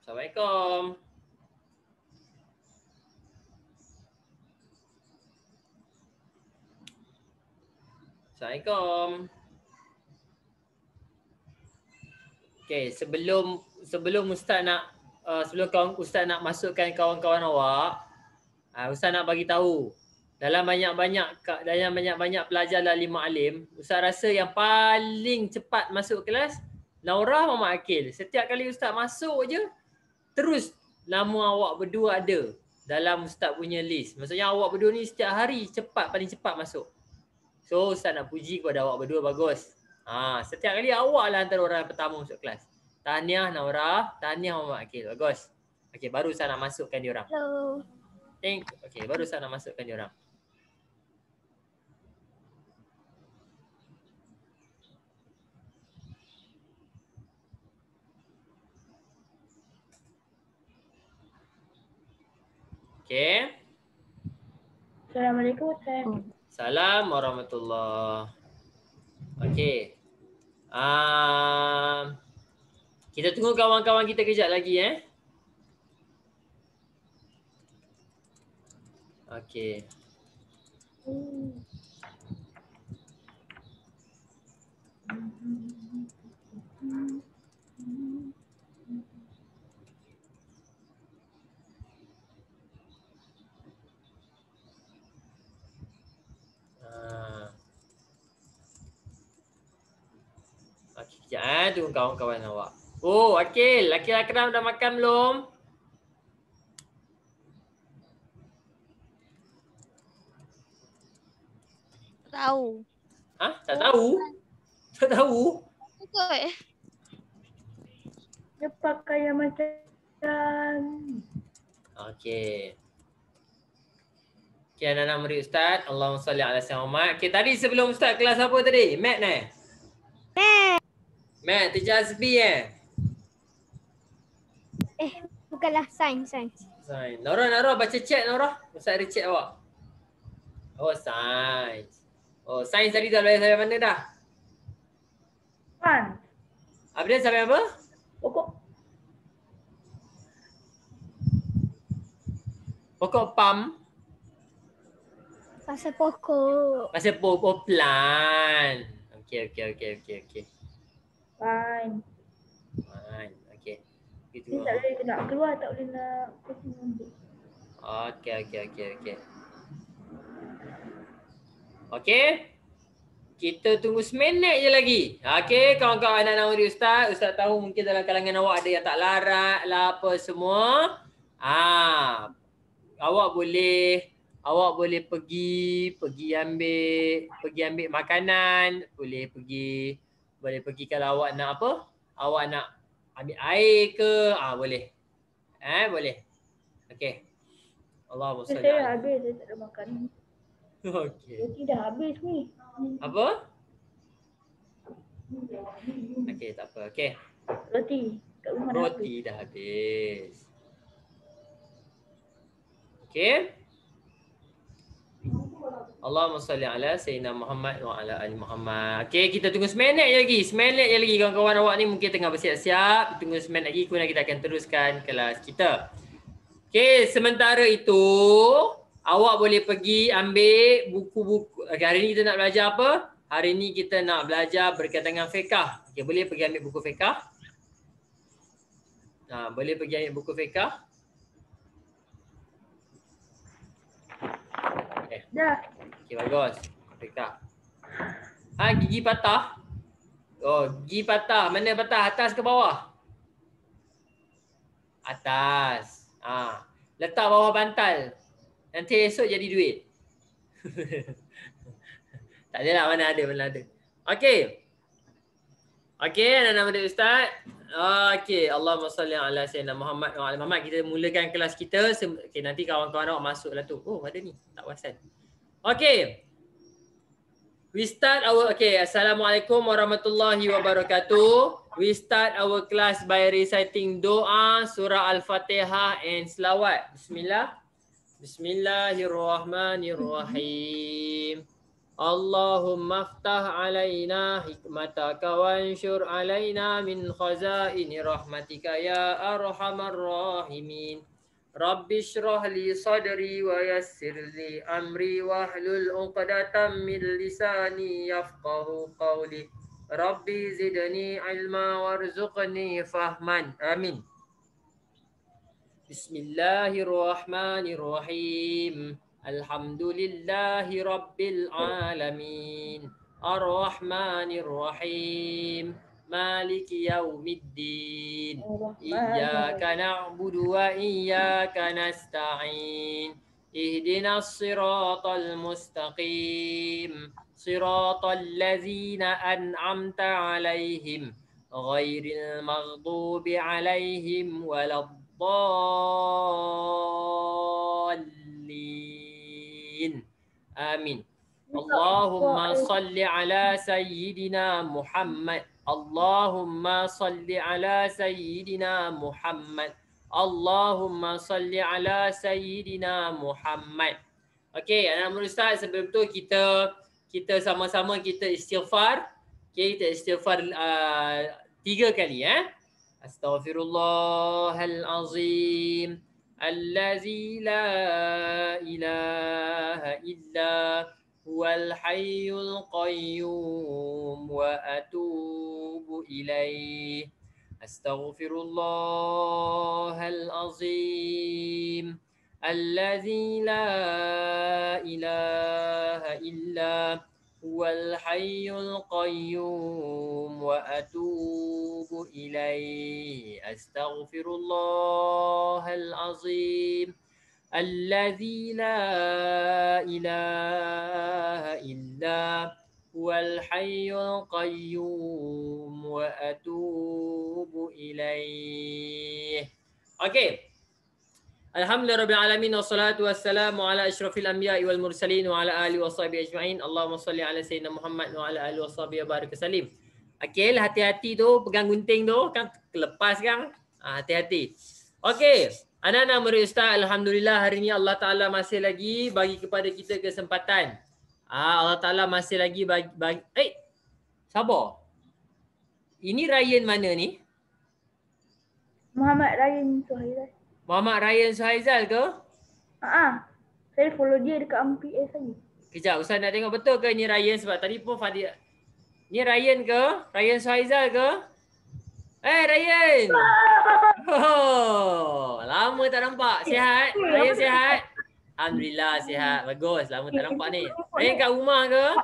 Assalamualaikum. Assalamualaikum. Okey, sebelum Ustaz nak Ustaz nak masukkan kawan-kawan awak, Ustaz nak bagi tahu dalam banyak-banyak pelajar dalam 5 alim, Ustaz rasa yang paling cepat masuk kelas Naurah Muhammad Akil. Setiap kali Ustaz masuk je terus nama awak berdua ada dalam Ustaz punya list. Maksudnya awak berdua ni setiap hari paling cepat masuk. So Ustaz nak puji kepada awak berdua, bagus. Setiap kali awak lah antara orang yang pertama masuk kelas. Tahniah Naurah, tahniah Muhammad Akil. Bagus. Okey, baru Ustaz nak masukkan diorang. Hello. Okey, baru Ustaz nak masukkan diorang. Okey. Assalamualaikum Ustaz. Salam warahmatullahi. Okey. Kita tunggu kawan-kawan kita kejap lagi Okey. Okey, kejap tunggu kawan-kawan awak. Oh, Akil Akram dah makan belum? Tahu. Tak tahu? Tak tahu? Betul. Dia pakai yang macam Okey. Okey, anak-anak murid Ustaz. Allahumma salli ala sayyidina Muhammad. Okey, tadi sebelum Ustaz kelas apa tadi? Mat Mat, Teacher Hasbi Bukanlah sains. Nora baca chat Nora. Ustaz ada chat awak. Oh, sains. Oh, sains tadi dah belajar sampai mana dah? pan. Apa dia sampai apa? Pokok pam. Pasal pokok. Pasal pokok plant. Okey. Pan. Okey. Itu. Dia tak boleh nak keluar, tak boleh nak kucing ambil. Okey. Okey. Kita tunggu seminit je lagi. Okey, kawan-kawan anak-anak murid Ustaz. Ustaz tahu mungkin dalam kalangan awak ada yang tak larat lah apa semua. Awak boleh pergi ambil makanan, boleh pergi kalau awak nak apa? Awak nak ambil air ke? Boleh. Boleh. Okey. Allahumma salli. Saya habis, saya tak ada makan. Okey. Roti dah habis ni. Apa? Okey, tak apa. Okey. Roti kat rumah dah habis. Roti dah habis. Okey. Allahumma salli ala sayyidina Muhammad wa ala ali Muhammad. Okey, kita tunggu seminit je lagi. Seminit je lagi kawan-kawan awak ni mungkin tengah bersiap-siap. Tunggu seminit lagi kemudian kita akan teruskan kelas kita. Okey, sementara itu awak boleh pergi ambil buku-buku. Okay, hari ni kita nak belajar apa? Hari ni kita nak belajar berkaitan dengan fiqh. Okey, boleh pergi ambil buku fiqh? Boleh pergi ambil buku fiqh? Dah. Okey, bagus. Fiqh. Gigi patah. Oh, gigi patah. Mana patah? Atas ke bawah? Atas. Letak bawah bantal. Nanti esok jadi duit. Tak adalah, mana ada. Okey. Okey, anak-anak murid Ustaz. Okey, Allahumma salli ala sayyidina Muhammad wa ala Muhammad. Kita mulakan kelas kita. Okey, nanti kawan-kawan awak masuklah tu. Oh, ada ni. Tak perasan. Okey. We start our Assalamualaikum warahmatullahi wabarakatuh. We start our class by reciting doa, surah Al-Fatihah and selawat. Bismillahirrahmanirrahim. Allahumma aftah alaina hikmataka wanshur alaina min khazaini rahmatika ya arhamar rahimin. Rabbi shrah li sadri wa yassir li amri wahlul 'uqdatam min lisani yafqahu qawli. Rabbi zidni ilma warzuqni fahman. Amin. Bismillahirrahmanirrahim. Alhamdulillahi Rabbil Alamin. Ar-Rahmanir-Rahim. Maliki yaumiddin. Iyyaka na'budu wa iyyaka nasta'in. Ihdinas siratal mustaqim. Siratal ladzina an'amta 'alaihim ghairil maghdubi 'alaihim waladdallin. Amin. Allahumma salli ala sayyidina Muhammad. Allahumma salli ala sayyidina Muhammad. Allahumma salli ala sayyidina Muhammad. Okey, anak murid Ustaz, sebelum tu kita sama-sama kita istighfar. Okey, kita istighfar 3 kali Astaghfirullahalazim. Allazi la ilaha illa huwal hayyul qayyum wa atubu ilaih. Astaghfirullahalazim. Allazi la ilaha illa huwal hayyul qayyum wa atubu ilaih. Astaghfirullahalazim. Allazi la ilaha illa huwal hayyul qayyum wa atubu ilaih. Okey. Alhamdulillahirabbil alamin wassalatu wassalamu ala asyrafil anbiya'i wal mursalin wa ala alihi washabihi ajma'in. Allahumma salli ala sayyidina Muhammad wa ala alihi washabihi barik salim. Okey, hati-hati tu pegang gunting tu kan lepas kan. Hati-hati. Okey, anak-anak murid Ustaz, alhamdulillah hari ni Allah Taala masih lagi bagi kepada kita kesempatan. Allah Taala masih lagi bagi sabar. Ini Ryan mana ni? Muhammad Ryan Suhaizal. Muhammad Ryan Suhaizal ke? Saya follow dia dekat MPS lagi. Kejap, Ustaz nak tengok betul ke ni Ryan, sebab tadi pun Fadil. Ni Ryan ke? Ryan Suhaizal ke? Ryan! Oh, lama tak nampak. Sihat? Ryan sihat? Alhamdulillah sihat. Bagus, lama tak nampak ni. Ryan kat rumah ke?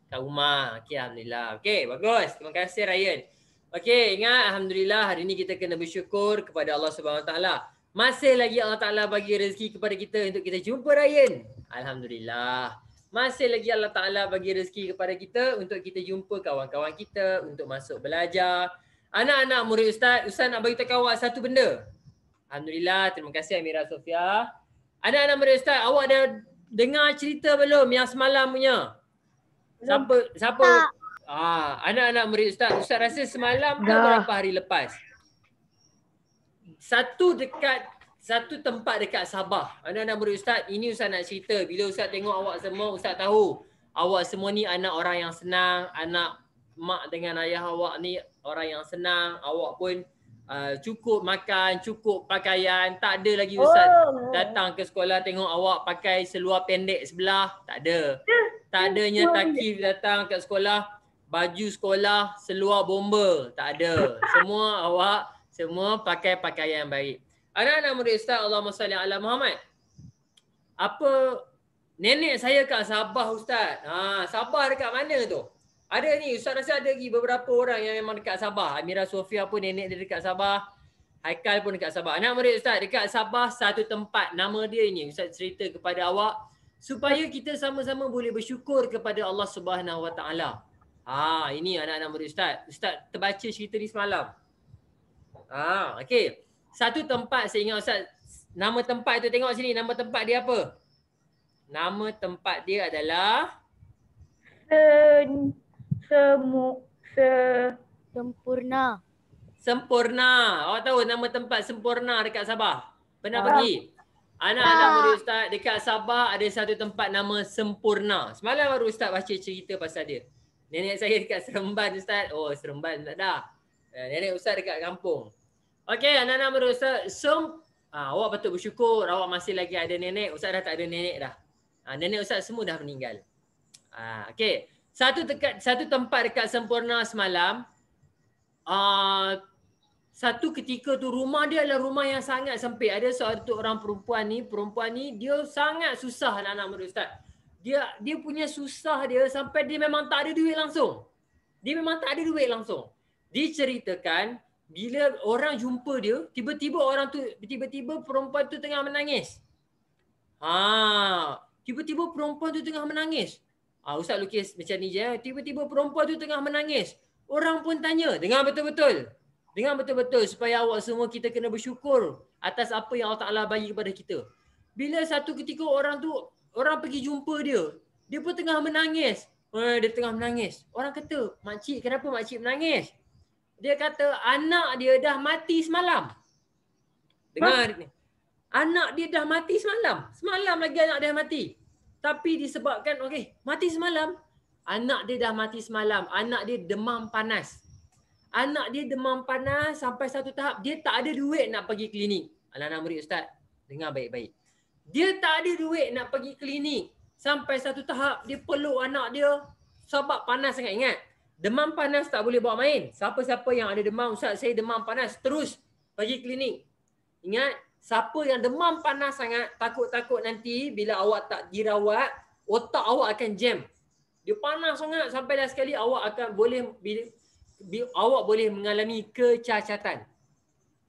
Kat rumah. Okey, alhamdulillah. Okey, bagus. Terima kasih Ryan. Okey, ingat alhamdulillah hari ni kita kena bersyukur kepada Allah Subhanahu Wa Taala. Masih lagi Allah Taala bagi rezeki kepada kita untuk kita jumpa Ryan. Alhamdulillah. Masih lagi Allah Taala bagi rezeki kepada kita untuk kita jumpa kawan-kawan kita, untuk masuk belajar. Anak-anak murid Ustaz, Ustaz nak bagi tahu awak satu benda. Alhamdulillah, terima kasih Amira Sofia. Anak-anak murid Ustaz, awak dah dengar cerita belum yang semalam punya? Siapa? Anak-anak murid Ustaz, Ustaz rasa semalam ke berapa hari lepas? Satu tempat dekat Sabah. Anak-anak murid Ustaz, ini Ustaz nak cerita. Bila Ustaz tengok awak semua, Ustaz tahu awak semua ni anak orang yang senang, anak mak dengan ayah awak ni orang yang senang. Awak pun cukup makan, cukup pakaian. Tak ada lagi Ustaz datang ke sekolah tengok awak pakai seluar pendek sebelah. Tak ada. Tak adanya Takif datang ke sekolah baju sekolah seluar bomber. Tak ada. Semua awak semua pakai pakaian baik. Anak-anak murid Ustaz, Allahumma salli ala Muhammad. Apa nenek saya kat Sabah Ustaz. Sabah dekat mana tu? Ada ni, Ustaz rasa ada lagi beberapa orang yang memang dekat Sabah. Amira Sofia pun nenek dia dekat Sabah. Haikal pun dekat Sabah. Anak murid Ustaz, dekat Sabah satu tempat. Nama dia ni Ustaz cerita kepada awak supaya kita sama-sama boleh bersyukur kepada Allah Subhanahu Wa Taala. Ini anak-anak murid Ustaz. Ustaz terbaca cerita ni semalam. Okey. Satu tempat saya ingat Ustaz. Nama tempat tu tengok sini. Nama tempat dia apa? Nama tempat dia adalah Sempurna. Sempurna. Awak tahu nama tempat Sempurna dekat Sabah? Pernah pergi? Anak-anak murid Ustaz, dekat Sabah ada satu tempat nama Sempurna. Semalam baru Ustaz baca cerita pasal dia. Nenek saya dekat Seremban Ustaz. Oh, Seremban tak dah. Nenek Ustaz dekat kampung. Okey, anak-anak murid Ustaz, awak patut bersyukur awak masih lagi ada nenek. Ustaz dah tak ada nenek dah. Nenek Ustaz semua dah meninggal. Okey. Satu tempat dekat Sempurna semalam, satu ketika tu rumah dia adalah rumah yang sangat sempit. Ada satu orang perempuan ni dia sangat susah anak-anak murid Ustaz. Dia punya susah dia sampai dia memang tak ada duit langsung. Diceritakan bila orang jumpa dia, tiba-tiba perempuan tu tengah menangis. Tiba-tiba perempuan tu tengah menangis. Ustaz lukis macam ni je. Tiba-tiba perempuan tu tengah menangis. Orang pun tanya, dengar betul-betul supaya awak semua kita kena bersyukur atas apa yang Allah Ta'ala bagi kepada kita. Bila satu ketika orang pergi jumpa dia pun tengah menangis. Dia tengah menangis. Orang kata, makcik, kenapa makcik menangis? Dia kata anak dia dah mati semalam. Dengar ni. Anak dia dah mati semalam. Semalam lagi anak dia mati. Tapi disebabkan, mati semalam. Anak dia dah mati semalam. Anak dia demam panas. Sampai satu tahap dia tak ada duit nak pergi klinik. Anak-anak murid Ustaz, dengar baik-baik. Dia tak ada duit nak pergi klinik. Sampai satu tahap dia peluk anak dia sebab panas sangat. Ingat, demam panas tak boleh bawa main. Siapa-siapa yang ada demam, Ustaz saya demam panas, terus pergi klinik. Ingat, siapa yang demam panas sangat, takut-takut nanti bila awak tak dirawat, otak awak akan jam. Dia panas sangat sampai dah sekali awak akan awak boleh mengalami kecacatan.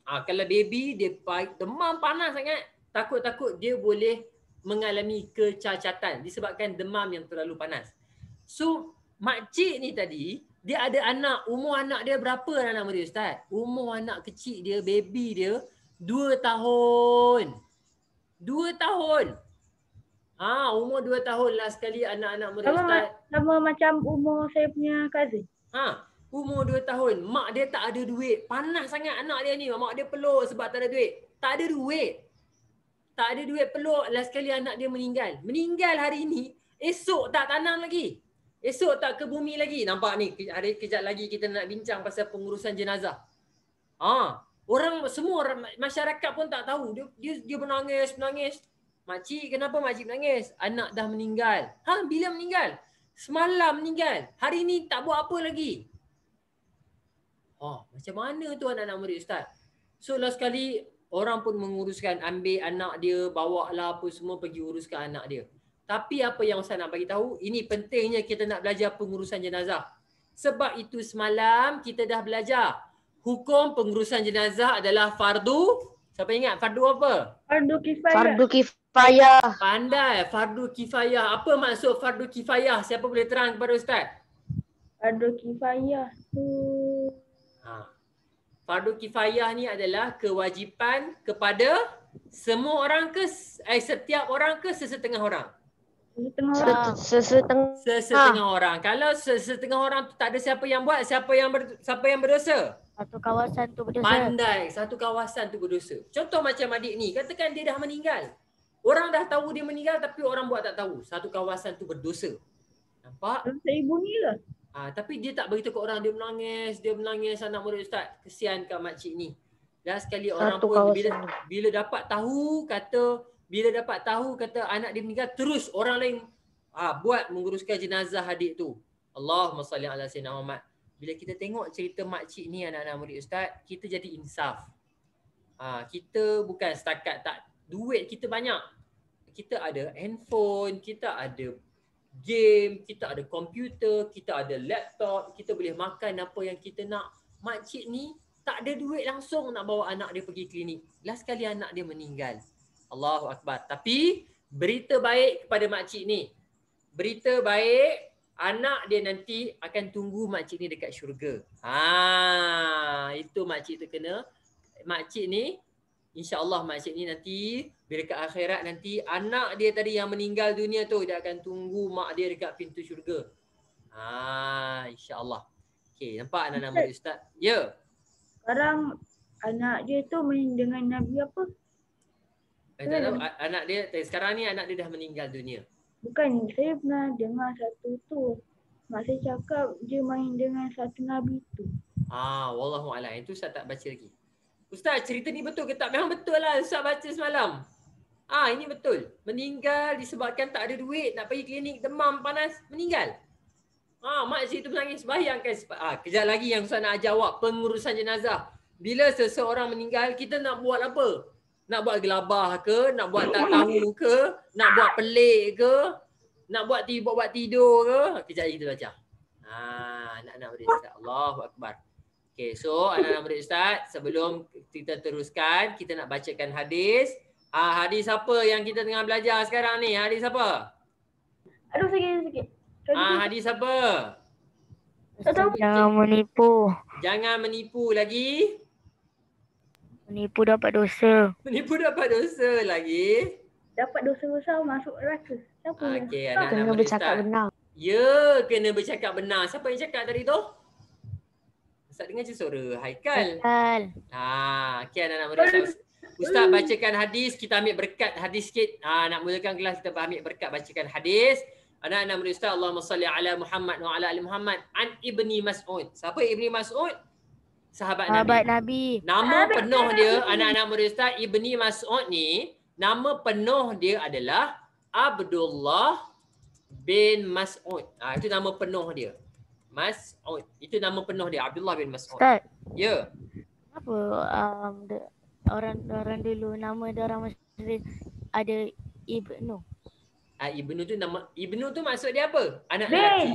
Kalau baby dia demam panas sangat, takut-takut dia boleh mengalami kecacatan disebabkan demam yang terlalu panas. So, makcik ni tadi, dia ada anak. Umur anak dia berapa anak murid Ustaz? Umur anak kecil dia, baby dia 2 tahun. 2 tahun. Umur 2 tahun lah sekali anak-anak murid Ustaz. Sama macam umur saya punya cousin. Umur 2 tahun. Mak dia tak ada duit. Panas sangat anak dia ni. Mak dia peluk sebab tak ada duit. Tak ada duit peluk lah sekali anak dia meninggal. Meninggal hari ni, esok tak tanam lagi. Esok tak ke bumi lagi. Nampak ni, hari kejap lagi kita nak bincang pasal pengurusan jenazah. Semua orang masyarakat pun tak tahu. Dia menangis. Makcik, kenapa makcik menangis? Anak dah meninggal. Bila meninggal? Semalam meninggal. Hari ni tak buat apa lagi. Macam mana tu anak-anak murid Ustaz? So last sekali orang pun menguruskan, ambil anak dia, bawa lah apa semua pergi uruskan anak dia. Tapi apa yang Ustaz nak bagi tahu, ini pentingnya kita nak belajar pengurusan jenazah. Sebab itu semalam kita dah belajar hukum pengurusan jenazah adalah fardu. Siapa ingat fardu apa? Fardu kifayah. Fardu kifayah. Pandai, fardu kifayah. Apa maksud fardu kifayah? Siapa boleh terang kepada Ustaz? Fardu kifayah tu, fardu kifayah ni adalah kewajipan kepada semua orang ke setiap orang ke sesetengah orang? Sesetengah orang. Kalau sesetengah orang tu tak ada siapa yang buat, siapa yang berdosa? Satu kawasan tu berdosa. Pandai, satu kawasan tu berdosa. Contoh macam adik ni, katakan dia dah meninggal. Orang dah tahu dia meninggal tapi orang buat tak tahu. Satu kawasan tu berdosa. Nampak? dosa ibu ni lah. Tapi dia tak beritahu ke orang, dia menangis anak murid Ustaz. Kesian kat makcik ni. Dah sekali orang Satu pun kawasan. bila dapat tahu kata anak dia meninggal, terus orang lain buat menguruskan jenazah adik tu. Allahumma salli ala sayyidina Muhammad. Bila kita tengok cerita makcik ni anak-anak murid Ustaz, kita jadi insaf. Kita bukan setakat tak duit kita banyak. Kita ada handphone, kita ada game, kita ada komputer, kita ada laptop, kita boleh makan apa yang kita nak. Makcik ni tak ada duit langsung nak bawa anak dia pergi klinik. Last kali anak dia meninggal. Allahu Akbar. Tapi berita baik kepada makcik ni. Berita baik, anak dia nanti akan tunggu makcik ni dekat syurga. Itu makcik tu kena. Makcik ni, insya-Allah makcik ni nanti bila ke akhirat nanti anak dia tadi yang meninggal dunia tu dia akan tunggu mak dia dekat pintu syurga. Insya-Allah. Okey, nampak anak-anak murid Ustaz? Ya. Sekarang anak dia tu main dengan Nabi apa? Tak tahu. Anak dia sekarang ni anak dia dah meninggal dunia. Bukan, saya pernah dengar satu tu. Mak saya cakap dia main dengan satu Nabi tu. Wallahu a'lam. Itu Ustaz tak baca lagi. Ustaz, cerita ni betul ke tak? Memang betul lah Ustaz baca semalam. Ini betul. Meninggal disebabkan tak ada duit, nak pergi klinik, demam, panas, meninggal. Mak saya tu menangis. Bayangkan. Kejap lagi yang Ustaz nak ajar awak, pengurusan jenazah. Bila seseorang meninggal, kita nak buat apa? Nak buat gelabah ke? Nak buat tak tahu ke? Nak buat pelik ke? Nak buat tidur ke? Kejap lagi kita baca. Anak-anak murid Ustaz. Allahu Akbar. Okay, so anak-anak murid Ustaz, sebelum kita teruskan, kita nak bacakan hadis. Hadis apa yang kita tengah belajar sekarang ni? Hadis apa? Aduh, sikit. Hadis apa? Jangan menipu. Jangan menipu lagi. Menipu dapat dosa. Menipu dapat dosa lagi. Dapat dosa besar masuk neraka. Siapa yang? Okey, anak-anak Kena murid bercakap Ustaz. benar. Ya, kena bercakap benar. Siapa yang cakap tadi tu? Ustaz dengar je suara Haikal. Betul. Okey, anak-anak murid Ustaz. Ustaz bacakan hadis, kita ambil berkat hadis sikit. Nak mulakan kelas, kita ambil berkat bacakan hadis. Anak-anak murid Ustaz, Allahumma salli ala Muhammad wa ala ali Muhammad. An Ibni Mas'ud. Siapa Ibni Mas'ud? Sahabat Nabi. Nama penuh dia, anak-anak murid Ustaz, Ibni Mas'ud ni, nama penuh dia adalah Abdullah bin Mas'ud. Itu nama penuh dia. Mas'ud. Itu nama penuh dia, Abdullah bin Mas'ud. Ustaz, Ya. kenapa orang dulu nama dia orang Mesir ada Ibnu? Ibnu tu nama, Ibnu tu maksud dia apa? Anak Bin. lelaki.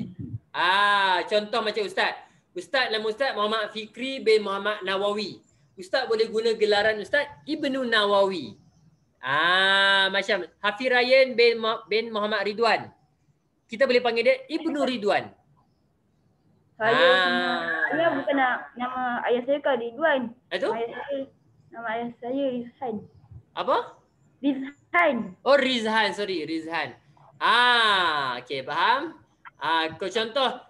Contoh macam Ustaz. Ustaz nama Ustaz Muhammad Fikri bin Muhammad Nawawi. Ustaz boleh guna gelaran Ustaz Ibnu Nawawi. Macam Hafiz Ryan bin Muhammad Ridwan. Kita boleh panggil dia Ibnu Ridwan. Saya bukan nama ayah saya kan Ridwan. Itu? Nama ayah saya Rizhan. Apa? Rizhan. Oh, Rizhan. Sorry, Rizhan. Okay, faham? Contoh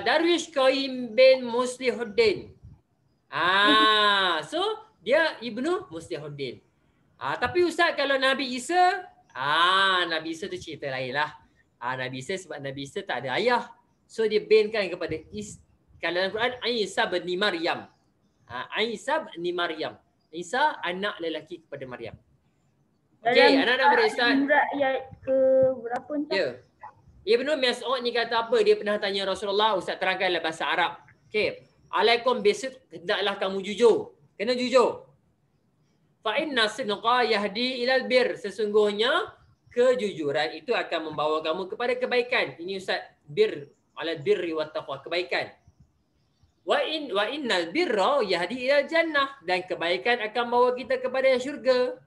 Darwish Qaim bin Muslihuddin. So dia Ibnu Muslihuddin. Tapi Ustaz kalau Nabi Isa, Nabi Isa tu cerita lain lah. Nabi Isa sebab Nabi Isa tak ada ayah. So dia binkan kepada kalau dalam Quran Isa bin Maryam. Isa bin Maryam. Isa anak lelaki kepada Maryam. Okey, anak-anak murid Ustaz. Ayat ke berapa entah? Ya. Ibnu Mas'ud ni kata apa? Dia pernah tanya Rasulullah, Ustaz terangkanlah bahasa Arab. Okey. Alaikum bisidq, hendaklah kamu jujur. Kena jujur. Fa inna sidqa yahdi ilal bir. Sesungguhnya kejujuran itu akan membawa kamu kepada kebaikan. Ini Ustaz bir ala birri wat taqwa, kebaikan. Wa innal birra yahdi ilal jannah, dan kebaikan akan bawa kita kepada syurga.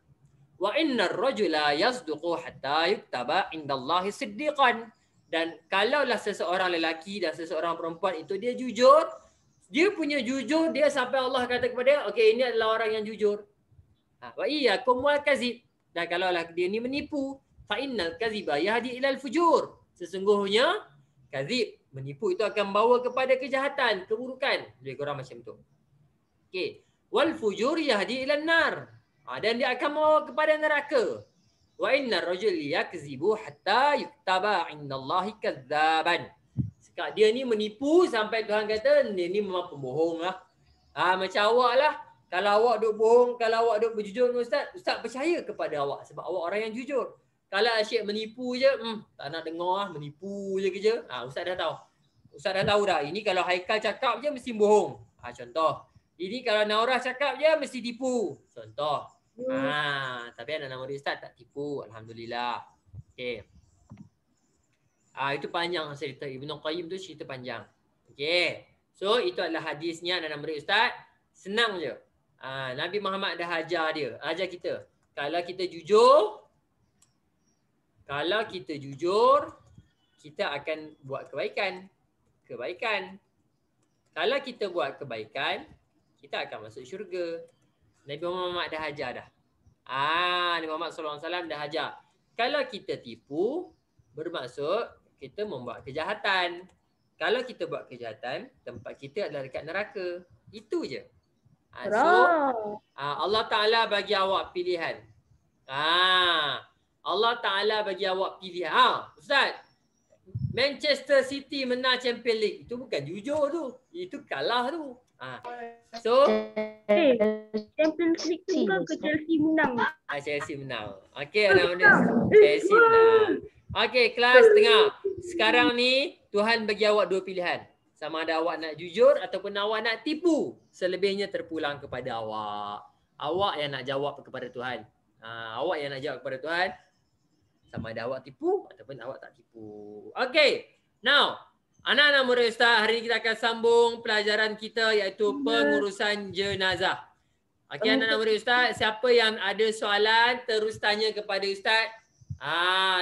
Wa innar rajula yasduqu hatta yuktaba indallahi siddiqan. Dan kalaulah seseorang lelaki dan seseorang perempuan itu dia jujur, dia punya jujur dia sampai Allah kata kepada dia, okey, ini adalah orang yang jujur. Wa iyyakum wal kazib. Dan kalaulah dia ni menipu, fa innal kaziba yahdi ilal fujur. Sesungguhnya kazib, menipu itu akan bawa kepada kejahatan, keburukan. Lebih kurang macam tu. Okey. Wal fujur yahdi ilan nar. Dan dia akan membawa kepada neraka. Wa innar rajul yakzibu hatta yuktaba indallahi kadzaban. Dia ni menipu sampai Tuhan kata dia ni memang pembohong lah. Macam awak lah. Kalau awak duk bohong, kalau awak duk berjujur dengan Ustaz, Ustaz percaya kepada awak sebab awak orang yang jujur. Kalau asyik menipu je, tak nak dengar lah, menipu je kerja. Ustaz dah tahu. Ustaz dah tahu dah. Ini kalau Haikal cakap je mesti bohong. Contoh. Ini kalau Naurah cakap je mesti tipu. Contoh. Tapi anak-anak murid Ustaz tak tipu, alhamdulillah. Okey. Itu panjang cerita Ibnu Qayyim tu, cerita panjang. Okey. So itu adalah hadisnya anak-anak murid Ustaz. Senang je. Nabi Muhammad dah ajar dia, ajar kita. Kalau kita jujur, kita akan buat kebaikan. Kalau kita buat kebaikan, kita akan masuk syurga. Nabi Muhammad dah ajar dah. Nabi Muhammad SAW dah ajar. Kalau kita tipu, bermaksud kita membuat kejahatan. Kalau kita buat kejahatan, tempat kita adalah dekat neraka. Itu je. So Allah Ta'ala bagi awak pilihan. Allah Ta'ala bagi awak pilihan. Ustaz, Manchester City menang Champions League. Itu bukan jujur tu. Itu kalah tu. So Champions League tu bukan ke Chelsea menang. Chelsea menang. Okey, Chelsea menang. Okey, kelas dengar. Sekarang ni Tuhan bagi awak dua pilihan. Sama ada awak nak jujur ataupun awak nak tipu. Selebihnya terpulang kepada awak. Awak yang nak jawab kepada Tuhan. Awak yang nak jawab kepada Tuhan. Sama ada awak tipu ataupun awak tak tipu. Okey. Now, anak-anak murid Ustaz, hari ini kita akan sambung pelajaran kita iaitu pengurusan jenazah. Okey, anak-anak murid Ustaz, siapa yang ada soalan terus tanya kepada Ustaz.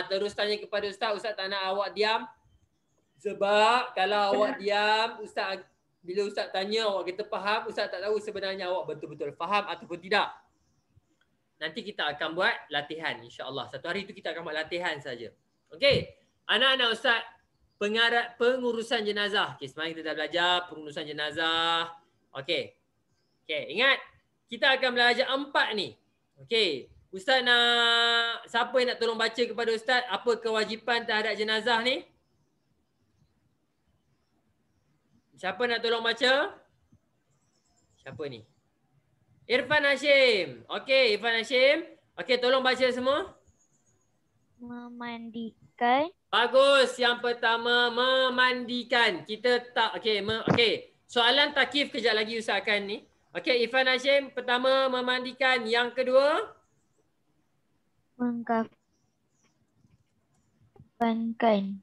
Terus tanya kepada Ustaz. Ustaz tak nak awak diam. Sebab kalau awak diam, Ustaz bila Ustaz tanya awak kata faham, Ustaz tak tahu sebenarnya awak betul-betul faham ataupun tidak. Nanti kita akan buat latihan insya-Allah. Satu hari itu kita akan buat latihan saja. Okey. Anak-anak Ustaz, pengurusan jenazah. Okey, semalam kita dah belajar pengurusan jenazah. Okey. Okey, ingat kita akan belajar 4 ni. Okey. Ustaz nak siapa yang nak tolong baca kepada Ustaz apa kewajipan terhadap jenazah ni? Siapa nak tolong baca? Siapa ni? Irfan Hashim. Okey, Irfan Hashim. Okey, tolong baca semua. Memandikan. Bagus. Yang pertama, memandikan. Kita tak, okey. Soalan takif kejap lagi Ustaz akan ni. Okey, Irfan Hashim. Pertama, memandikan. Yang kedua?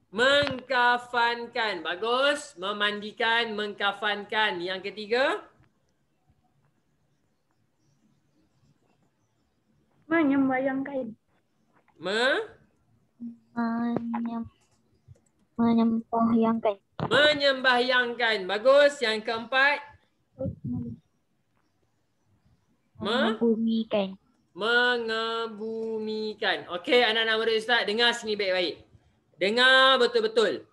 Mengkafankan. Bagus. Memandikan, mengkafankan. Yang ketiga? Menyembayangkan. Menyembahyangkan. Menyembahyangkan. Bagus. Yang keempat? Mengebumikan. Mengebumikan. Okey, anak-anak murid Ustaz, dengar sini baik-baik. Dengar betul-betul.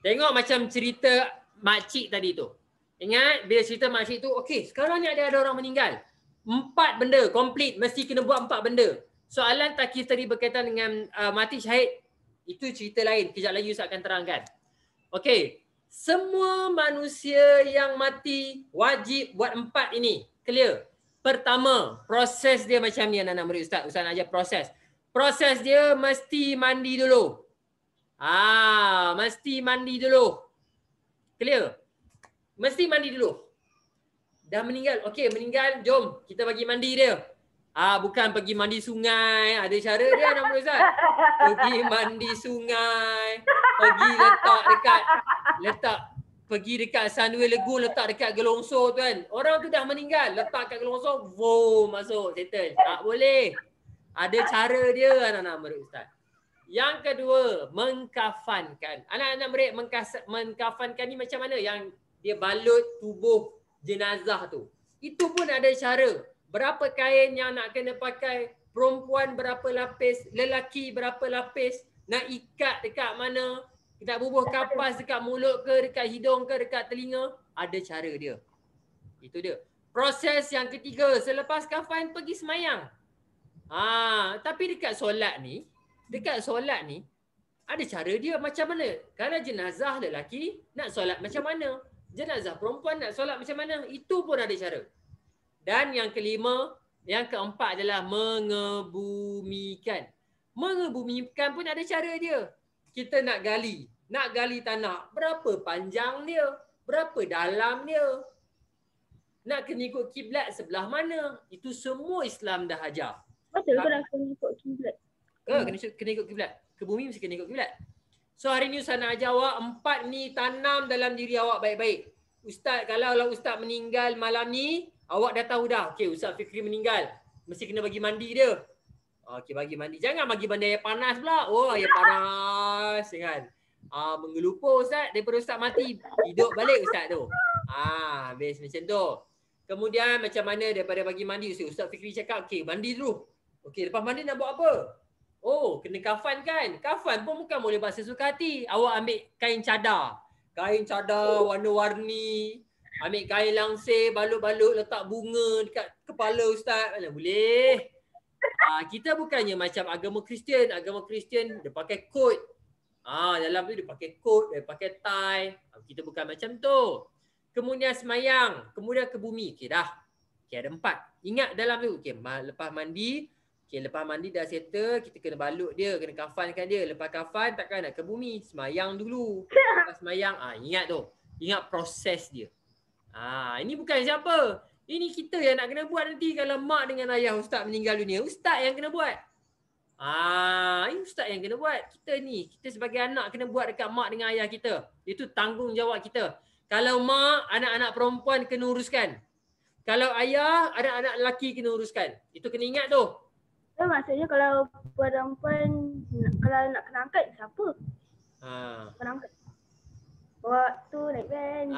Tengok macam cerita makcik tadi tu. Ingat bila cerita makcik tu, okey, sekarang ni ada orang meninggal. 4 benda komplit, mesti kena buat 4 benda. Soalan takif tadi berkaitan dengan mati syahid, itu cerita lain. Kejap lagi Ustaz akan terangkan. Okey, semua manusia yang mati wajib buat 4 ini. Clear? Pertama, proses dia macam ni anak-anak murid Ustaz. Ustaz nak ajar proses. Proses dia mesti mandi dulu. Mesti mandi dulu. Clear? Mesti mandi dulu. Dah meninggal. Okey, meninggal. Jom kita bagi mandi dia. Bukan pergi mandi sungai. Ada cara dia anak murid Ustaz. Pergi mandi sungai. Pergi dekat Sunway Lagoon, letak dekat gelongsor tu kan. Orang tu dah meninggal, letak kat gelongsor, masuk, settle. Tak boleh. Ada cara dia anak-anak murid Ustaz. Yang kedua, mengkafankan. Anak-anak murid mengkafankan ni macam mana? Yang dia balut tubuh jenazah tu. Itu pun ada cara. Berapa kain yang nak kena pakai, perempuan berapa lapis, lelaki berapa lapis, nak ikat dekat mana, nak bubuh kapas dekat mulut ke, dekat hidung ke, dekat telinga, ada cara dia. Itu dia. Proses yang ketiga, selepas kafan pergi semayang. Tapi dekat solat ni ada cara dia macam mana? Kalau jenazah lelaki nak solat macam mana? Jenazah perempuan nak solat macam mana? Itu pun ada cara. Dan yang kelima, yang keempat adalah mengebumikan. Mengebumikan pun ada cara dia. Kita nak gali tanah, berapa panjang dia? Berapa dalam dia? Nak kena ikut kiblat sebelah mana? Itu semua Islam dah ajar. Betul ke nak kena ikut kiblat? Kena ikut kiblat. Ke bumi mesti kena ikut kiblat. So hari ni Ustaz nak ajar awak 4 ni tanam dalam diri awak baik-baik. Ustaz, kalau Ustaz meninggal malam ni, awak dah tahu dah. Okey, Ustaz Fikri meninggal. Mesti kena bagi mandi dia. Okey, bagi mandi. Jangan bagi mandi air panas pula. Air panas kan. Mengelupur Ustaz daripada Ustaz mati. Hidup balik Ustaz tu. Habis macam tu. Kemudian macam mana daripada bagi mandi Ustaz Fikri cakap, okey, mandi dulu. Okey, lepas mandi nak buat apa? Kena kafan kan? Kafan pun bukan boleh buat sesuka hati. Awak ambil kain cadar. Kain cadar warna-warni. Ambil kain langsir, balut-balut, letak bunga dekat kepala ustaz. Mana boleh. Kita bukannya macam agama Kristian. Agama Kristian dia pakai coat. Dalam tu dia pakai coat, dia pakai tie. Kita bukan macam tu. Kemudian semayang, kemudian ke bumi. Okey dah. Okey ada 4. Ingat dalam tu. Okey lepas mandi, lepas mandi dah settle, kita kena balut dia, kena kafankan dia. Lepas kafan takkan nak ke bumi, semayang dulu. Lepas semayang, ingat tu. Ingat proses dia. Ini bukan siapa. Ini kita yang nak kena buat nanti kalau mak dengan ayah ustaz meninggal dunia. Ustaz yang kena buat. Ini ustaz yang kena buat. Kita sebagai anak kena buat dekat mak dengan ayah kita. Itu tanggungjawab kita. Kalau mak, anak-anak perempuan kena uruskan. Kalau ayah, anak-anak lelaki kena uruskan. Itu kena ingat tu. So, maksudnya kalau perempuan kalau nak kena angkat siapa? Kena angkat. Waktu naik van.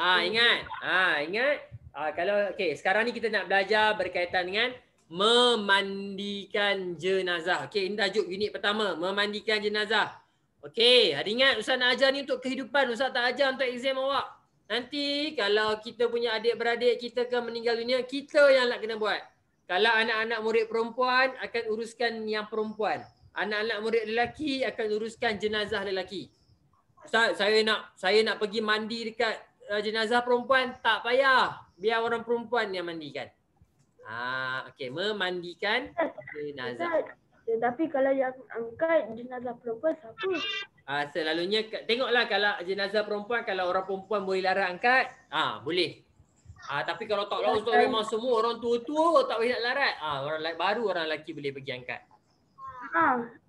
Ingat. Kalau sekarang ni kita nak belajar berkaitan dengan memandikan jenazah. Okey, ini tajuk unit pertama, memandikan jenazah. Okey, ada ingat ustaz nak ajar ni untuk kehidupan, ustaz tak ajar untuk exam awak. Nanti kalau kita punya adik-beradik kita ke meninggal dunia, kita yang nak kena buat. Kalau anak-anak murid perempuan akan uruskan yang perempuan. Anak-anak murid lelaki akan uruskan jenazah lelaki. Ustaz, saya nak pergi mandi dekat jenazah perempuan, tak payah. Biar orang perempuan yang mandikan. Okey, memandikan jenazah. Tetapi kalau yang angkat jenazah perempuan siapa? Selalunya tengoklah kalau jenazah perempuan, kalau orang perempuan boleh larat angkat, boleh. Tapi kalau tak lalu memang semua orang tua-tua tak boleh nak larat. Orang lelaki boleh pergi angkat.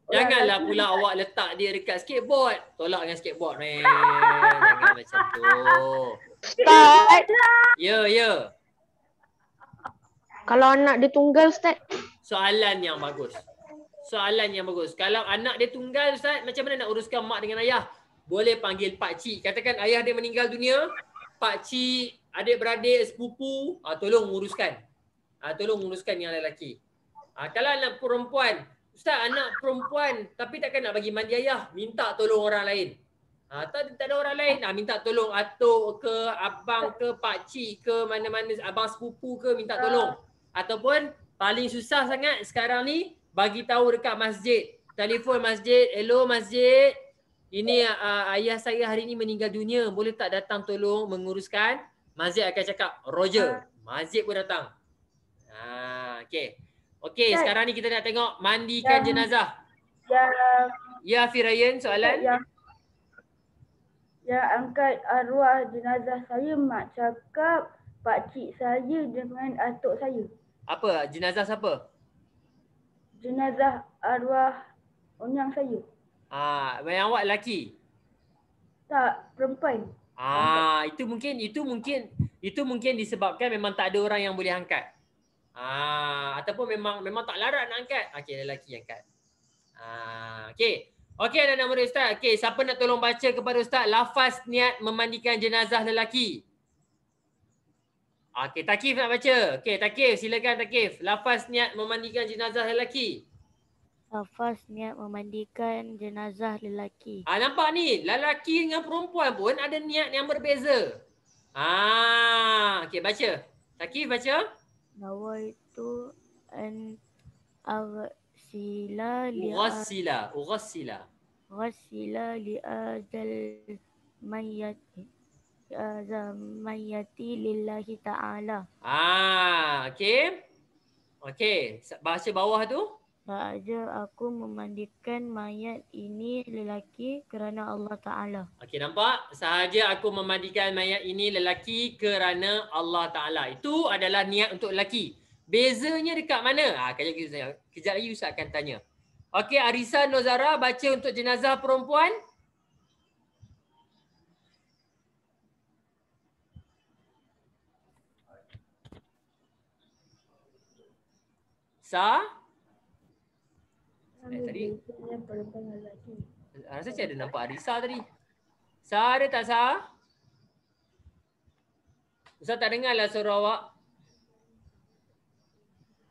Janganlah pula awak letak dia dekat skateboard. Tolak dengan skateboard. Jangan macam tu. Ustaz, Ya. kalau anak dia tunggal Ustaz. Soalan yang bagus. Kalau anak dia tunggal Ustaz, macam mana nak uruskan mak dengan ayah? Boleh panggil pak cik. Katakan ayah dia meninggal dunia, pak cik, adik-beradik, sepupu, tolong uruskan. Tolong uruskan yang lelaki. Kalau anak perempuan, Ustaz anak perempuan tapi takkan nak bagi mandi ayah, minta tolong orang lain. Tak ada orang lain, minta tolong atuk ke, abang ke, pak cik ke, mana-mana abang sepupu ke, minta tolong. Ataupun paling susah sangat sekarang ni, bagi tahu dekat masjid. Telefon masjid, hello masjid. Ini ayah saya hari ni meninggal dunia, boleh tak datang tolong menguruskan? Masjid akan cakap, Roger. Masjid pun datang. Okey, sekarang ni kita nak tengok mandikan jenazah. Ya Firayan, soalan? Yang angkat arwah jenazah saya, mak cakap pakcik saya dengan atuk saya. Apa? Jenazah siapa? Jenazah arwah onyang saya. Yang awak lelaki? Tak, perempuan. Itu mungkin disebabkan memang tak ada orang yang boleh angkat. Ataupun memang tak larat nak angkat. Okey, lelaki angkat. Okey anak-anak murid ustaz. Okey, siapa nak tolong baca kepada ustaz lafaz niat memandikan jenazah lelaki? Okey, Takif nak baca. Okey, Takif silakan Takif. Lafaz niat memandikan jenazah lelaki. Lafaz niat memandikan jenazah lelaki. Nampak ni, lelaki dengan perempuan pun ada niat yang berbeza. Okey, baca. Takif baca. Nawaitu an aghsila li azal mayyati lillahi ta'ala. Okey, baca bawah tu. Sahaja aku memandikan mayat ini lelaki kerana Allah Ta'ala. Okey, nampak? Sahaja aku memandikan mayat ini lelaki kerana Allah Ta'ala. Itu adalah niat untuk lelaki. Bezanya dekat mana? Kejap lagi Ustaz akan tanya. Okey, Arisa Nozara baca untuk jenazah perempuan. Tadi rasa saya ada nampak Arisa tadi. Ada tak Sa? Ustaz tak dengar lah suara awak.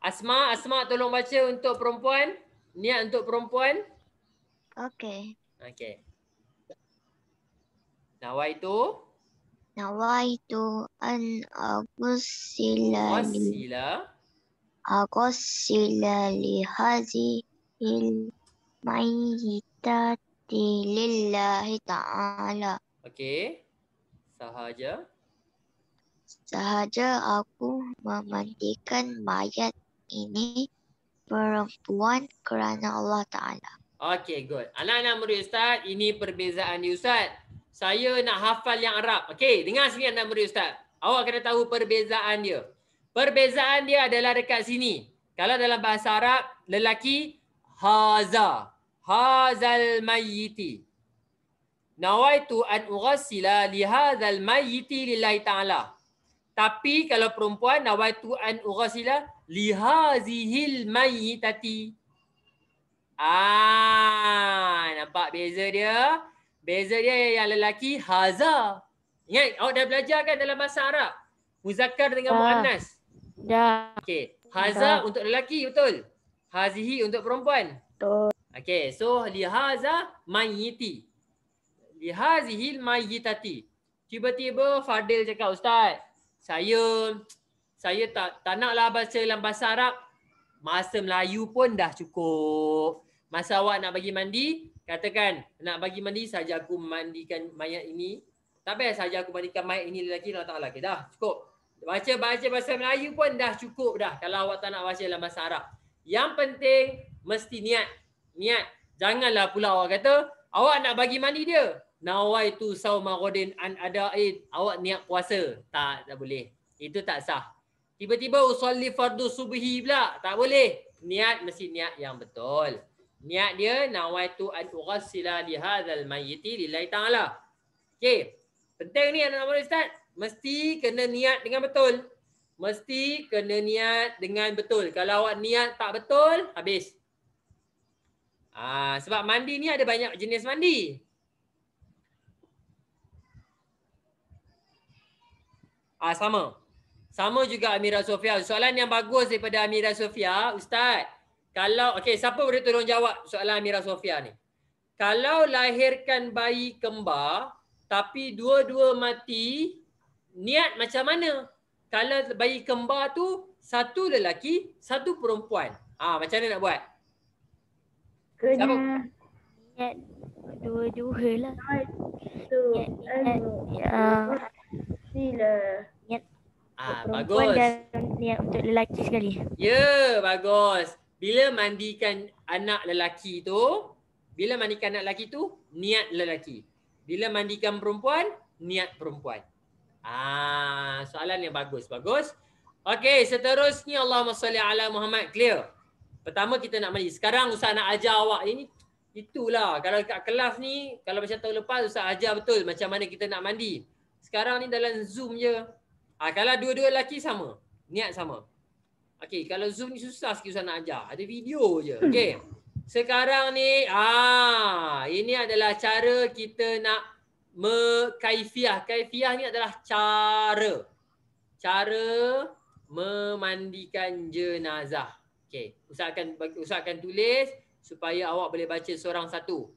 Asma tolong baca untuk perempuan. Niat untuk perempuan. Okey. Nawaitu Nawaitu an aghussila li hazihil mayyitati lillahi ta'ala. Okey. Sahaja aku memandikan mayat ini perempuan kerana Allah Ta'ala. Okey, good. Anak-anak murid Ustaz, ini perbezaan dia Ustaz. Saya nak hafal yang Arab. Okey, dengar sini anak murid Ustaz. Awak kena tahu perbezaan dia. Perbezaan dia adalah dekat sini. Kalau dalam bahasa Arab, lelaki haza. Hazal mayyiti. Nawaitu an ughassila li hadzal mayyiti lillahi ta'ala. Tapi kalau perempuan, nawaitu an ughassila li hazihil mayyitati. Nampak beza dia? Beza dia yang lelaki haza. Ingat, awak dah belajar kan dalam bahasa Arab? Muzakkar dengan muannas. Dah. Okey, haza untuk lelaki, betul? Hazihi untuk perempuan. Betul. Okey, so lihaza mayyiti. Lihazihil mayyitati. Tiba-tiba Fadil cakap, Ustaz, saya tak naklah baca dalam bahasa Arab. Masa Melayu pun dah cukup. Masa awak nak bagi mandi, katakan nak bagi mandi saja aku mandikan mayat ini. Tak payah saja aku mandikan mayat ini lelaki Allah Ta'ala. Okay, dah cukup. Baca bahasa Melayu pun dah cukup dah kalau awak tak nak baca dalam bahasa Arab. Yang penting mesti niat. Niat. Janganlah pula awak kata awak nak bagi mandi dia. Nawaitu sauma ghadin an ada'id. Awak niat puasa. Tak boleh. Itu tak sah. Tiba-tiba usolli fardu subhi pula. Tak boleh. Niat mesti niat yang betul. Niat dia nawaitu an ughassila li hadzal mayyiti lillahi ta'ala. Okey. Penting ni anak-anak murid Ustaz. Mesti kena niat dengan betul. Mesti kena niat dengan betul. Kalau awak niat tak betul, habis. Sebab mandi ni ada banyak jenis mandi. Sama. Sama juga Amira Sofia. Soalan yang bagus daripada Amira Sofia, Ustaz. Kalau, okey, siapa boleh tolong jawab soalan Amira Sofia ni? Kalau lahirkan bayi kembar, tapi dua-dua mati, niat macam mana? Kalau bayi kembar tu, satu lelaki, satu perempuan. Macam mana nak buat? Kena Niat dua-dua lah. Sila. Bagus. Dan niat untuk lelaki sekali. Ya, bagus. Bila mandikan anak lelaki tu, niat lelaki. Bila mandikan perempuan, niat perempuan. Soalan yang bagus. Bagus. Okey, seterusnya Allahumma salli ala Muhammad. Clear? Pertama kita nak mandi. Sekarang Ustaz nak ajar awak ini. Itulah. Kalau kat kelas ni, kalau macam tahun lepas Ustaz ajar betul macam mana kita nak mandi. Sekarang ni dalam Zoom je. Kalau dua-dua lelaki sama. Niat sama. Okey, kalau Zoom ni susah sikit Ustaz nak ajar. Ada video je. Okey. Sekarang ni, ini adalah cara kita nak kaifiah. Kaifiah ni adalah cara. Cara memandikan jenazah. Okey, Ustaz akan tulis supaya awak boleh baca seorang satu.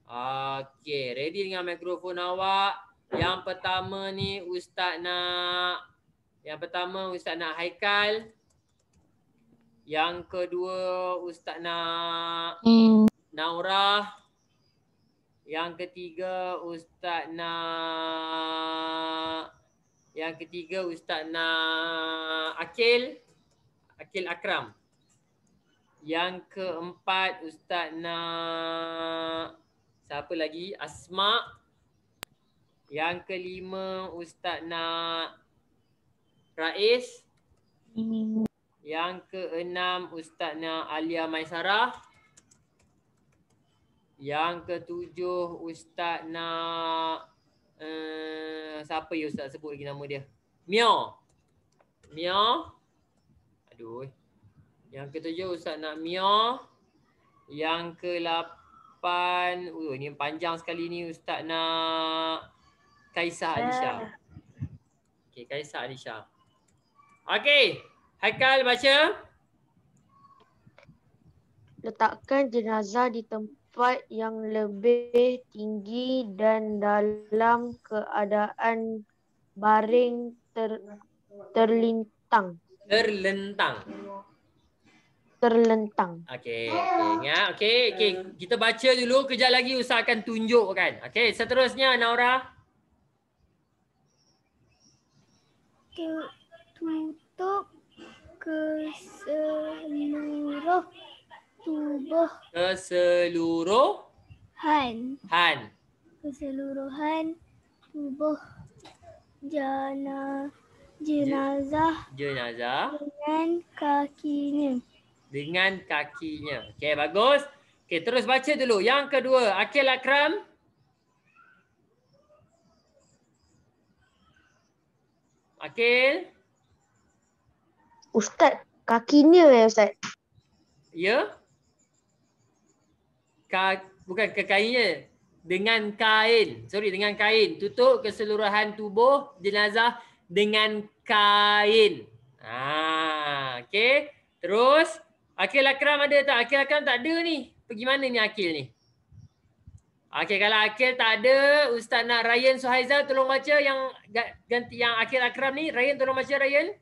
Okey, ready dengan mikrofon awak. Yang pertama ni Ustaz nak Haikal. Yang kedua Ustaz nak Naurah. Yang ketiga Ustaz nak Akil Akram. Yang keempat Ustaz nak siapa lagi? Asma. Yang kelima Ustaz nak Rais. Yang keenam Ustaz nak Alia Maisarah. Yang ketujuh Ustaz nak siapa ya Ustaz sebut lagi nama dia? Mio. Aduh. Yang ketujuh Ustaz nak Mio. Yang ke-8, ni panjang sekali ni Ustaz nak Kaisah Alisha. Okey, Kaisah Alisha. Okey, Haikal baca. Letakkan jenazah di tempat yang lebih tinggi dan dalam keadaan baring terlintang. Terlentang. Terlentang. Okey, ingat. Okey. Kita baca dulu, kejap lagi Ustaz akan tunjukkan. Okey, seterusnya Naura. Tutup keseluruh tubuh. Keseluruhan tubuh jenazah dengan kakinya. Okey, bagus. Okey, terus baca dulu. Yang kedua, Akil Akram. Akil. Ustaz, kakinya ya Ustaz? Ya? Bukan ke kainnya. Dengan kain. Dengan kain. Tutup keseluruhan tubuh jenazah dengan kain. Okey. Terus, Akil Akram ada tak? Akil Akram tak ada ni. Pergi mana ni Akil ni? Okey, kalau Akil tak ada, Ustaz nak Ryan Suhaizal tolong baca yang ganti yang Akil Akram ni. Ryan tolong baca Ryan.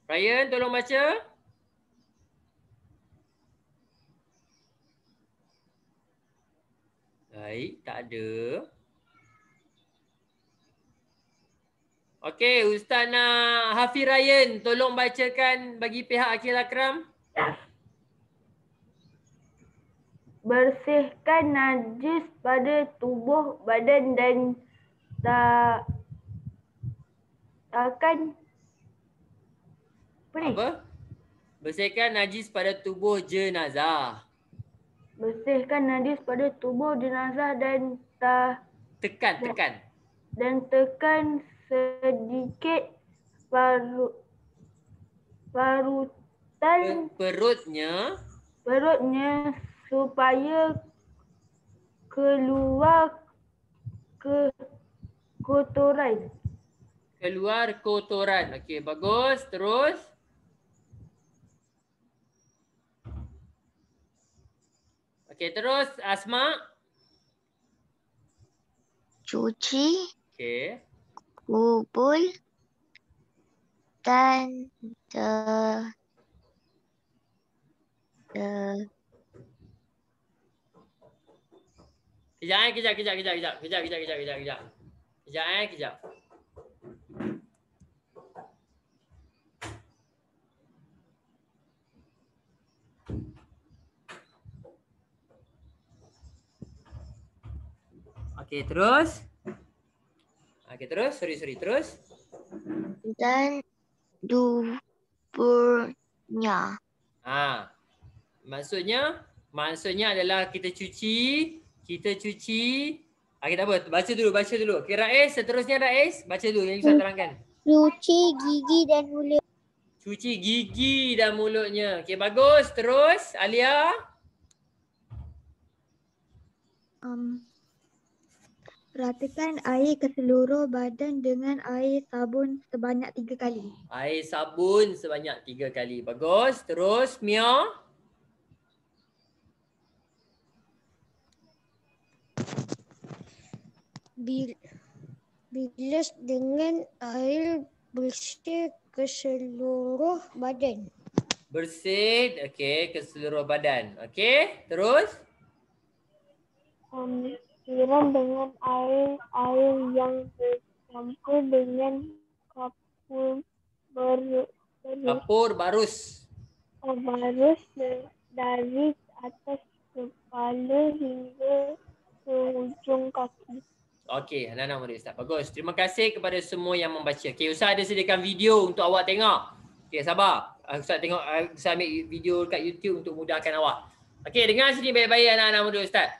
Ryan tolong baca. Baik, tak ada. Okey, Ustaz nak Hafiz Ryan tolong bacakan bagi pihak Akil Akram. Bersihkan najis pada tubuh badan dan takkan apa? Bersihkan najis pada tubuh jenazah. Bersihkan najis pada tubuh jenazah dan tekan sedikit perutnya supaya keluar kotoran. Okey, bagus. Terus. Okey, terus Asma. Cuci. Okey. Kubul. Dan Kejap. Okey, terus. Terus. Dan duburnya. Maksudnya adalah kita cuci. Okey, tak apa. Baca dulu. Okey, Rais, seterusnya Rais. Baca dulu yang saya terangkan. Cuci gigi dan mulut. Cuci gigi dan mulutnya. Okey, bagus. Terus, Alia. Ratakan air ke seluruh badan dengan air sabun sebanyak 3 kali. Air sabun sebanyak 3 kali. Bagus. Terus, Mia. Bilas dengan air bersih ke seluruh badan. Bersih, okey, ke seluruh badan. Okey, terus? Siram dengan air yang bercampur dengan kapur barus dari atas kepala hingga ke ujung kaki. Okey, anak-anak murid Ustaz. Bagus. Terima kasih kepada semua yang membaca. Okey, Ustaz ada sediakan video untuk awak tengok. Okey, sabar. Ustaz tengok, Ustaz ambil video kat YouTube untuk mudahkan awak. Okey, dengar sini baik-baik anak-anak murid Ustaz.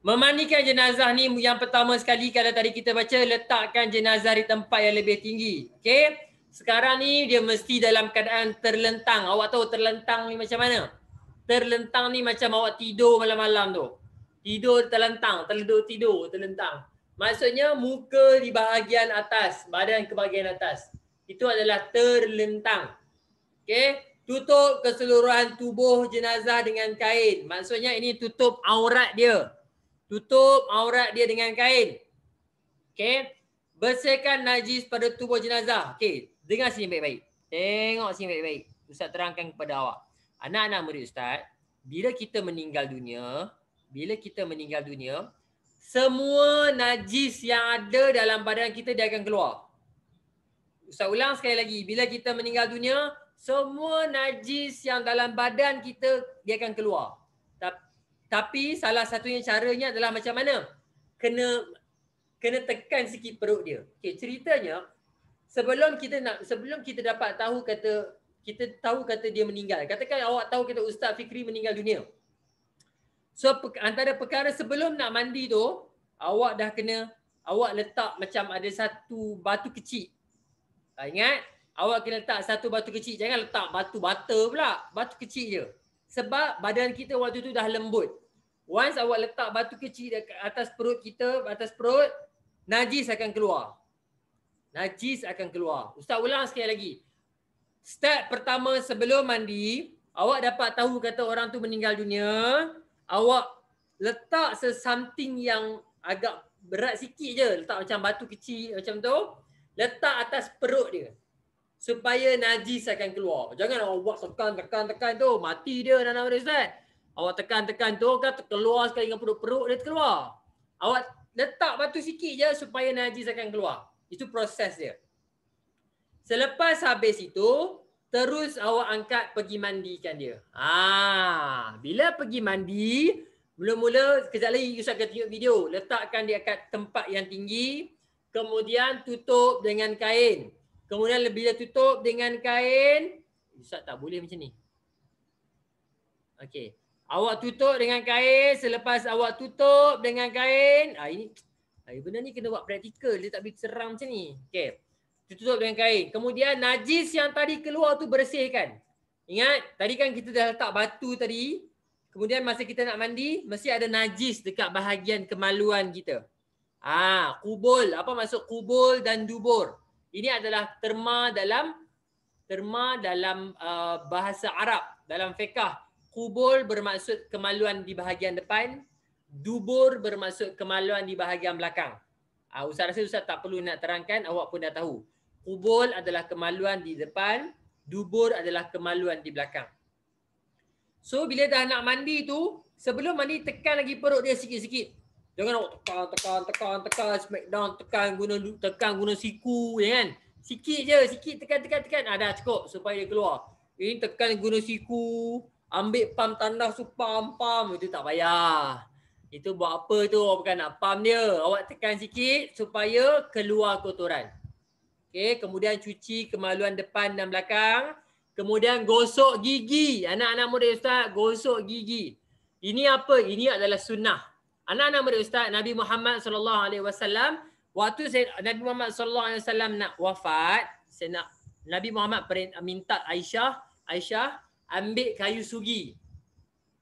Memandikan jenazah ni yang pertama sekali, kalau tadi kita baca, letakkan jenazah di tempat yang lebih tinggi. Okey. Sekarang ni dia mesti dalam keadaan terlentang. Awak tahu terlentang ni macam mana? Terlentang ni macam awak tidur malam-malam tu. Tidur terlentang, terlentang. Maksudnya muka di bahagian atas, badan ke bahagian atas. Itu adalah terlentang. Okey. Tutup keseluruhan tubuh jenazah dengan kain. Maksudnya ini tutup aurat dia. Tutup aurat dia dengan kain. Okey. Bersihkan najis pada tubuh jenazah. Okey. Dengar sini baik-baik. Tengok sini baik-baik. Ustaz terangkan kepada awak. Anak-anak murid Ustaz, bila kita meninggal dunia, semua najis yang ada dalam badan kita dia akan keluar. Ustaz ulang sekali lagi. Bila kita meninggal dunia, semua najis yang dalam badan kita dia akan keluar. Tapi salah satunya caranya adalah macam mana? Kena tekan sikit perut dia. Okey, ceritanya sebelum kita dapat tahu kata dia meninggal. Katakan awak tahu kata Ustaz Fikri meninggal dunia. So antara perkara sebelum nak mandi tu, awak letak macam ada satu batu kecil. Ingat, awak kena letak satu batu kecil. Jangan letak batu bata pula. Batu kecil je. Sebab badan kita waktu tu dah lembut. Once awak letak batu kecil dekat atas perut kita, najis akan keluar. Ustaz ulang sekali lagi. Step pertama sebelum mandi, awak dapat tahu kata orang tu meninggal dunia, awak letak something yang agak berat sikit je. Letak macam batu kecil macam tu. Letak atas perut dia. Supaya najis akan keluar. Jangan awak tekan tu. Mati dia anak-anak murid Ustaz. Awak tekan tu kan keluar sekali dengan perut dia terkeluar. Awak letak batu sikit je supaya najis akan keluar. Itu proses dia. Selepas habis itu, terus awak angkat pergi mandikan dia. Bila pergi mandi, mula-mula sekejap lagi Ustaz akan tengok video. Letakkan dia kat tempat yang tinggi. Kemudian tutup dengan kain. Kemudian bila tutup dengan kain, Ustaz tak boleh macam ni. Okey. Awak tutup dengan kain. Selepas awak tutup dengan kain. Benda ni kena buat praktikal. Dia tak boleh serang macam ni. Okey. Tutup dengan kain. Kemudian najis yang tadi keluar tu bersihkan. Ingat, tadi kan kita dah letak batu tadi. Kemudian masa kita nak mandi, mesti ada najis dekat bahagian kemaluan kita. Kubul. Apa maksud kubul dan dubur? Ini adalah terma dalam bahasa Arab, dalam fiqh. Kubul bermaksud kemaluan di bahagian depan, dubur bermaksud kemaluan di bahagian belakang. Ustaz rasa Ustaz tak perlu nak terangkan, awak pun dah tahu. Kubul adalah kemaluan di depan, dubur adalah kemaluan di belakang. So bila dah nak mandi tu, sebelum mandi tekan lagi perut dia sikit-sikit. Jangan awak tekan, smack down, tekan guna siku, kan? Sikit je, sikit tekan. Dah cukup supaya dia keluar. Ini tekan guna siku, ambil pam tandas tu pam, itu tak payah. Itu buat apa tu? Awak bukan nak pam dia. Awak tekan sikit supaya keluar kotoran. Okey, kemudian cuci kemaluan depan dan belakang. Kemudian gosok gigi. Anak-anak murid Ustaz, gosok gigi. Ini apa? Ini adalah sunnah. Anak-anak murid Ustaz, Nabi Muhammad SAW, waktu Nabi Muhammad SAW nak wafat, Nabi Muhammad minta Aisyah ambil kayu sugi.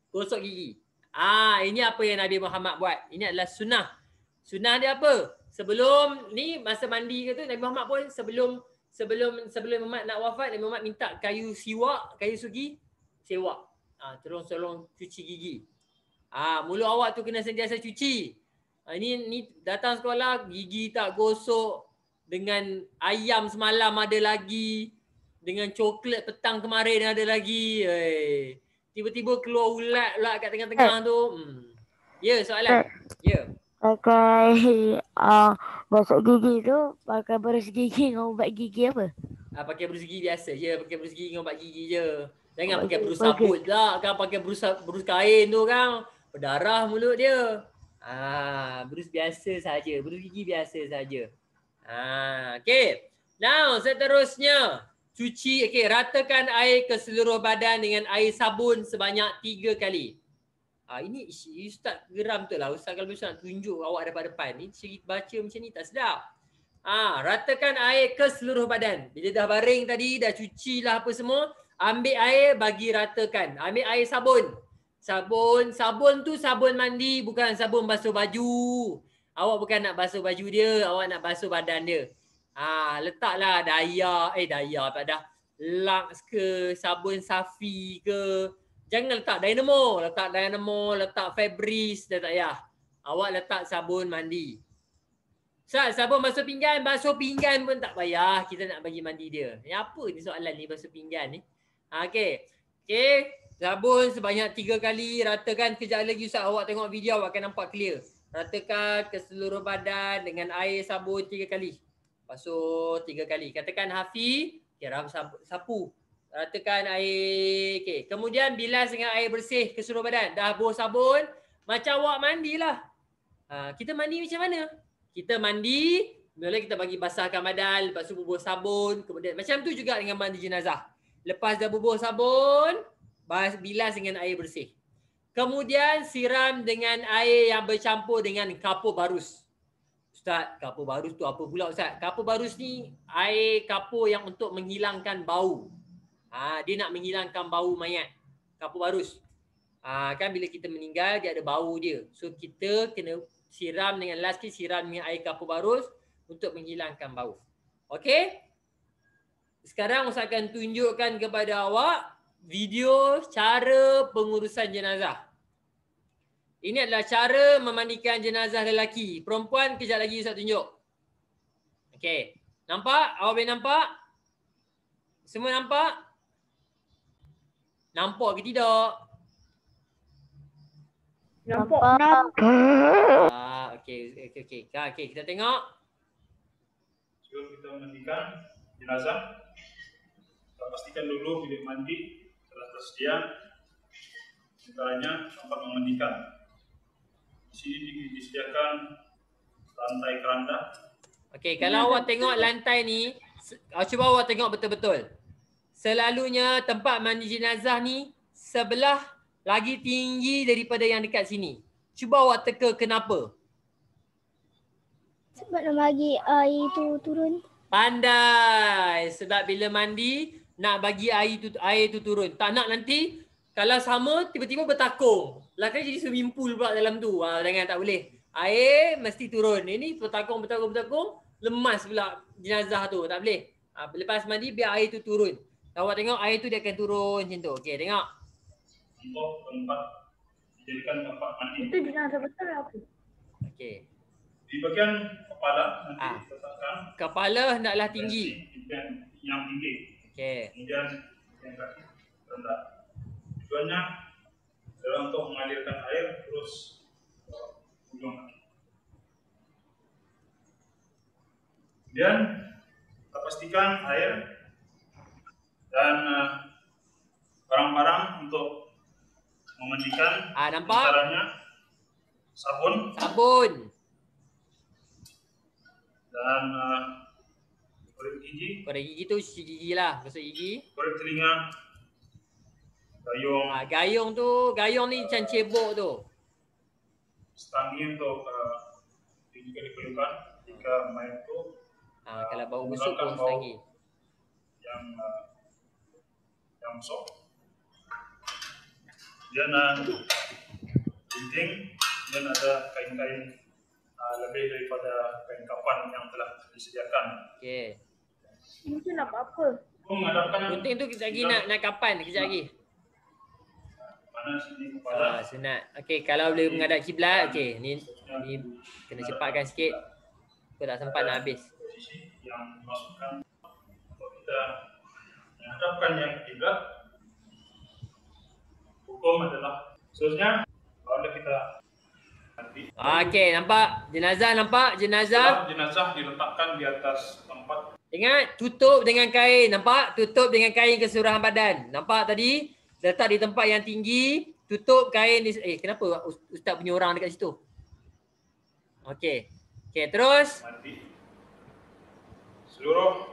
Gosok gigi. Ini apa yang Nabi Muhammad buat. Ini adalah sunnah. Sunnah dia apa? Sebelum ni masa mandi ke tu, Nabi Muhammad pun sebelum Muhammad nak wafat, Nabi Muhammad minta kayu sugi, sewak. Tolong cuci gigi. Mulut awak tu kena sentiasa cuci. Ni datang sekolah gigi tak gosok, dengan ayam semalam ada lagi, dengan coklat petang kemarin ada lagi. Tiba-tiba keluar ulat pula kat tengah-tengah tu. Ya, soalan. Ya. Pakai gosok gigi tu, pakai berus gigi dengan ubat gigi apa? Pakai berus gigi biasa je, pakai berus gigi dengan ubat gigi je. Jangan pakai berus sabut lah, kan pakai berus kain tu kan. Berdarah mulut dia. Berus biasa saja, berus gigi biasa saja. Okey. Now, seterusnya cuci, ratakan air ke seluruh badan dengan air sabun sebanyak 3 kali. Ini Ustaz geram tu lah. Ustaz kalau Ustaz nak tunjuk awak depan-depan. Ni cerita baca macam ni tak sedap. Ratakan air ke seluruh badan. Bila dah baring tadi, dah cuci lah apa semua, ambil air bagi ratakan. Ambil air sabun. Sabun tu sabun mandi, bukan sabun basuh baju. Awak bukan nak basuh baju dia, awak nak basuh badan dia. Letaklah Lux ke, sabun Safi ke. Jangan letak Dynamo, letak Febreze, dah tak payah. Awak letak sabun mandi. Ustaz, sabun basuh pinggan pun tak payah. Kita nak bagi mandi dia. Ni apa ni soalan ni basuh pinggan ni? Okey. Okey. Sabun sebanyak 3 kali. Ratakan kejap lagi Ustaz. Awak tengok video awak akan nampak clear. Ratakan ke seluruh badan dengan air sabun 3 kali. Basuh 3 kali. Katakan Hafi, kira sapu. Ratakan air. Okey. Kemudian bilas dengan air bersih ke seluruh badan. Dah bos sabun. Macam awak mandilah. Kita mandi macam mana? Kita mandi, mula kita bagi basahkan badan, lepas tu bubuh sabun, kemudian macam tu juga dengan mandi jenazah. Lepas dah bubuh sabun, bilas dengan air bersih. Kemudian siram dengan air yang bercampur dengan kapur barus. Ustaz, kapur barus tu apa pula Ustaz? Kapur barus ni air kapur yang untuk menghilangkan bau. Dia nak menghilangkan bau mayat. Kapur barus. Kan bila kita meninggal dia ada bau dia. So kita kena siram dengan siram dengan air kapur barus untuk menghilangkan bau. Okey? Sekarang Ustaz akan tunjukkan kepada awak video cara pengurusan jenazah. Ini adalah cara memandikan jenazah lelaki. Perempuan kejap lagi Ustaz tunjuk. Okey. Nampak? Awak boleh nampak? Semua nampak? Nampak ke tidak? Nampak. Okey, kita tengok. Sebelum kita mandikan jenazah, kita pastikan dulu bilik mandi telah tersedia. Antaranya tempat memandikan. Di sini disediakan lantai keranda. Okey, kalau awak tengok lantai ni, cuba awak tengok betul-betul. Selalunya tempat mandi jenazah ni sebelah lagi tinggi daripada yang dekat sini. Cuba awak teka kenapa? Sebab nak bagi air tu turun. Pandai. Sebab bila mandi nak bagi air tu turun. Tak nak nanti kalau sama tiba-tiba bertakung. Lah kan jadi swimming pool pula dalam tu. Jangan, tak boleh. Air mesti turun. Ini bertakung. Lemas pula jenazah tu. Tak boleh. Lepas mandi biar air tu turun. Awak tengok air tu dia akan turun macam tu. Okey, tengok. Untuk tempat dijadikan tempat mandi. Itu jenazah besar apa? Okey. Di bagian kepala nanti letakkan kepala hendaklah tinggi. Yang tinggi. Okey. Kemudian yang kaki rendah. Tujuannya adalah untuk mengalirkan air terus ke ujung kaki. Kemudian kita pastikan air dan barang-barang untuk memandikan. Nampak? Antaranya sabun dan korek gigi. Korek gigi tu cuci gigi lah, gosok gigi. Korek telinga, gayung. Gayung ni macam cebok tu. Stanggi untuk juga diperlukan jika mayat tu kalau bau busuk pun stanggi. Yang busuk. Dan gunting dan ada kain-kain lebih daripada kain kafan yang telah disediakan. Okey. Itu nak apa? Gunting tu kejap lagi nak kapan kejap lagi. Mana sini kepala. Sunat. Okey, kalau boleh menghadap kiblat, okey. Ni kena cepatkan sikit. Aku tak sempat nak habis. Posisi yang dimasukkan untuk kita menghadapkan yang kiblat. Hukum adalah seterusnya kalau kita okey, nampak jenazah, jenazah diletakkan di atas tempat. Ingat, tutup dengan kain, nampak? Tutup dengan kain keseluruhan badan. Nampak tadi? Letak di tempat yang tinggi, tutup kain ni. Kenapa ustaz punya orang dekat situ? Okey. Okey, terus seluruh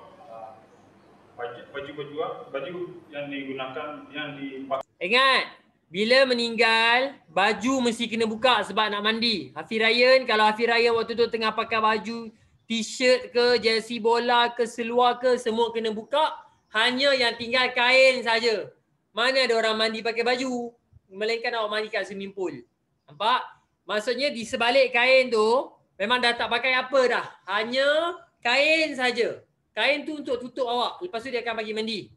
baju yang digunakan yang dipakai. Ingat, bila meninggal, baju mesti kena buka sebab nak mandi. Hafiz Ryan, kalau Hafiz Ryan waktu tu tengah pakai baju t-shirt ke, jersey bola ke, seluar ke, semua kena buka. Hanya yang tinggal kain saja. Mana ada orang mandi pakai baju? Melainkan awak mandi kat swimming pool. Nampak? Maksudnya di sebalik kain tu, memang dah tak pakai apa dah. Hanya kain saja. Kain tu untuk tutup awak. Lepas tu dia akan bagi mandi.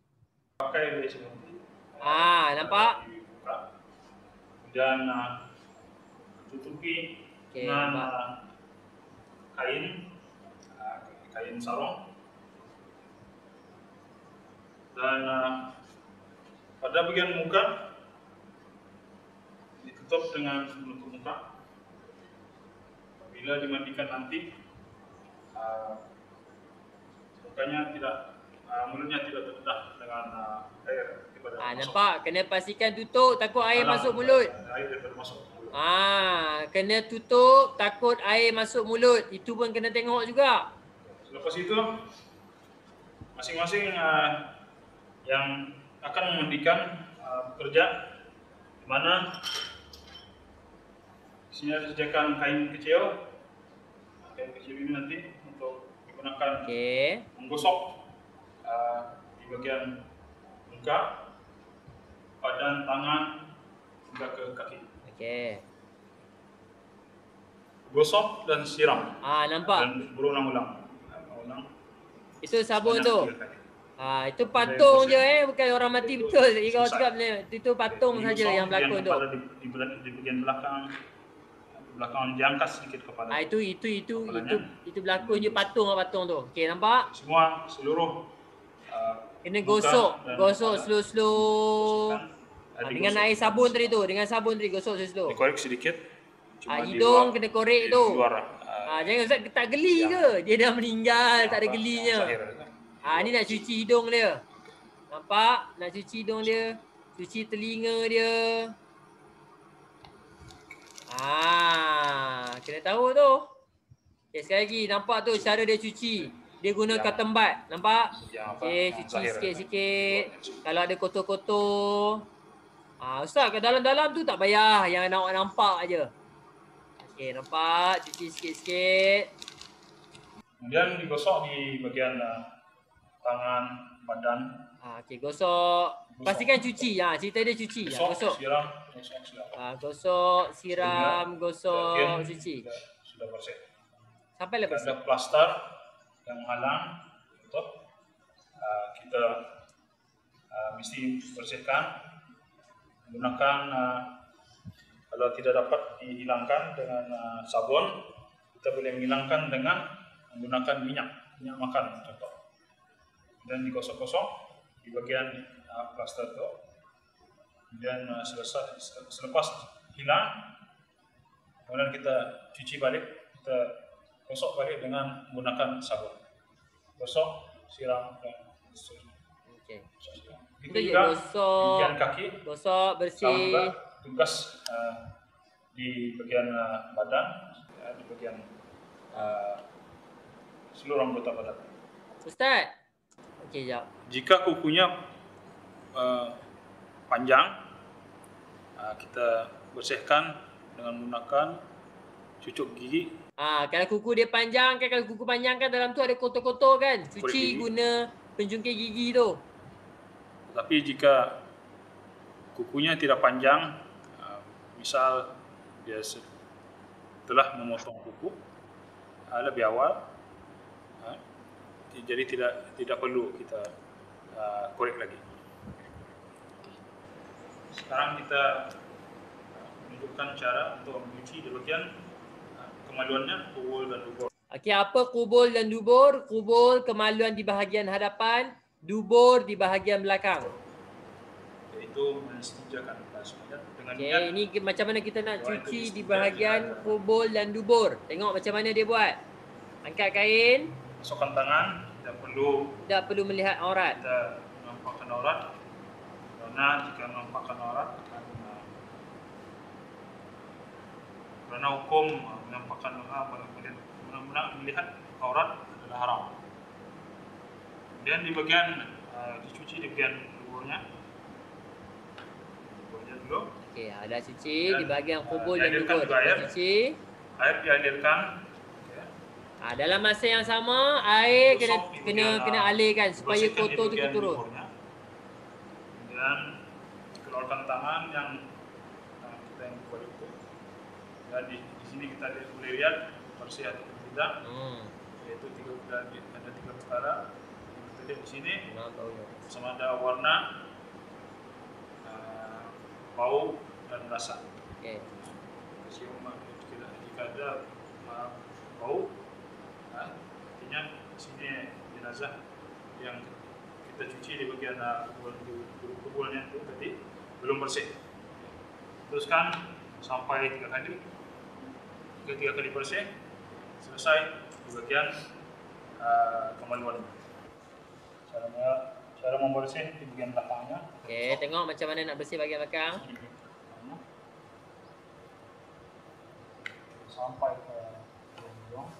pakai dari sebelum. Nampak? Kemudian tutupi dengan kain sarung. Dan pada bagian muka ditutup dengan penutup muka. Bila dimandikan nanti, mulutnya tidak terbedah dengan air. Nampak? Kena pastikan tutup, takut air masuk mulut. Air daripada masuk mulut. Kena tutup, takut air masuk mulut. Itu pun kena tengok juga. Selepas itu, masing-masing yang akan memandikan bekerja, di mana di sini ada disediakan kain kecil. Kain kecil ini nanti untuk digunakan menggosok di bagian muka, badan, tangan, hingga ke kaki. Gosok dan siram. Nampak? Dan berulang-ulang. Itu sabun tu. Itu patung je bukan orang mati betul. Kau cakap itu patung saja yang berlakon tu. Di bagian belakang diangkat sedikit kepala. Itu berlakon je patung tu. Okey, nampak? Seluruh kena gosok slow-slow. Dengan air sabun tadi tu, gosok slow. Dikorek sedikit. Hidung kena korek tu. Jangan Ustaz tak geli ke? Dia dah meninggal, tak ada gelinya. Ni nak cuci hidung dia. Nampak? Nak cuci hidung dia. Cuci telinga dia. Kena tahu tu. Sekali lagi, nampak tu cara dia cuci. Dia guna cotton bud. Nampak? Cuci sikit-sikit. Kalau ada kotor-kotor. Ustaz, kat dalam-dalam tu tak payah. Yang nak nampak je. Nampak? Cuci sikit-sikit. Kemudian digosok di bagian tangan, badan. Gosok. Pastikan cuci. Cerita dia cuci. Gosok. Siram. Gosok, siram, gosok, cuci. Sudah bersih. Sampai lepas. Ada plaster yang menghalang. Kita mesti bersihkan. Menggunakan kalau tidak dapat dihilangkan dengan sabun, kita boleh menghilangkan dengan menggunakan minyak makan contoh. Dan digosok-gosok di bagian plaster itu. Kemudian selepas hilang, kemudian kita cuci balik, kita gosok balik dengan menggunakan sabun. Gosok, siram, dan seterusnya. Itu juga gosok, bagian kaki, gosok bersih. Tugas di bagian badan, di bagian seluruh anggota badan. Ustaz, jap. Jika kukunya panjang, kita bersihkan dengan menggunakan cucuk gigi. Kalau kuku dia panjang kan, kalau kuku panjang kan dalam tu ada kotor-kotor kan. Cuci guna penjungkir gigi tu. Tapi jika kukunya tidak panjang, misal dia telah memotong kuku lebih awal, jadi tidak perlu kita korek lagi. Sekarang kita menunjukkan cara untuk mencuci di bagian kemaluannya, kubul dan dubur. Apa kubul dan dubur? Kubul kemaluan di bahagian hadapan, dubur di bahagian belakang. Iaitu mensejakan semuanya dengan ini macam mana kita nak cuci di bahagian kubul dan dubur. Tengok macam mana dia buat. Angkat kain. Masukkan tangan, tidak perlu melihat aurat. Kita menampakkan aurat. Karena jika menampakkan aurat, karena hukum menampakkan melihat aurat adalah haram. Kemudian di bagian dicuci di bagian duburnya. Dulu. Ada cuci di bahagian kubul dan dubur. Cuci. Air dialirkan. Dalam masa yang sama, air kena alirkan supaya kotor tu turun. Kemudian keluarkan tangan yang kita yang buat itu. Dan di sini kita boleh lihat bersih atau tidak. Yaitu ada 3 perkara. Kita lihat di sini sama ada warna, bau dan rasa. Okey. Jika ada bau, artinya di sini jenazah yang kita cuci di bagian kuburannya itu tadi belum bersih. Teruskan sampai 3 kali. Ketika 3 kali bersih, selesai di bagian kemaluan. Cara membersih di bagian belakangnya. Okey, tengok macam mana nak bersih bagian belakang. Sampai ke hidung.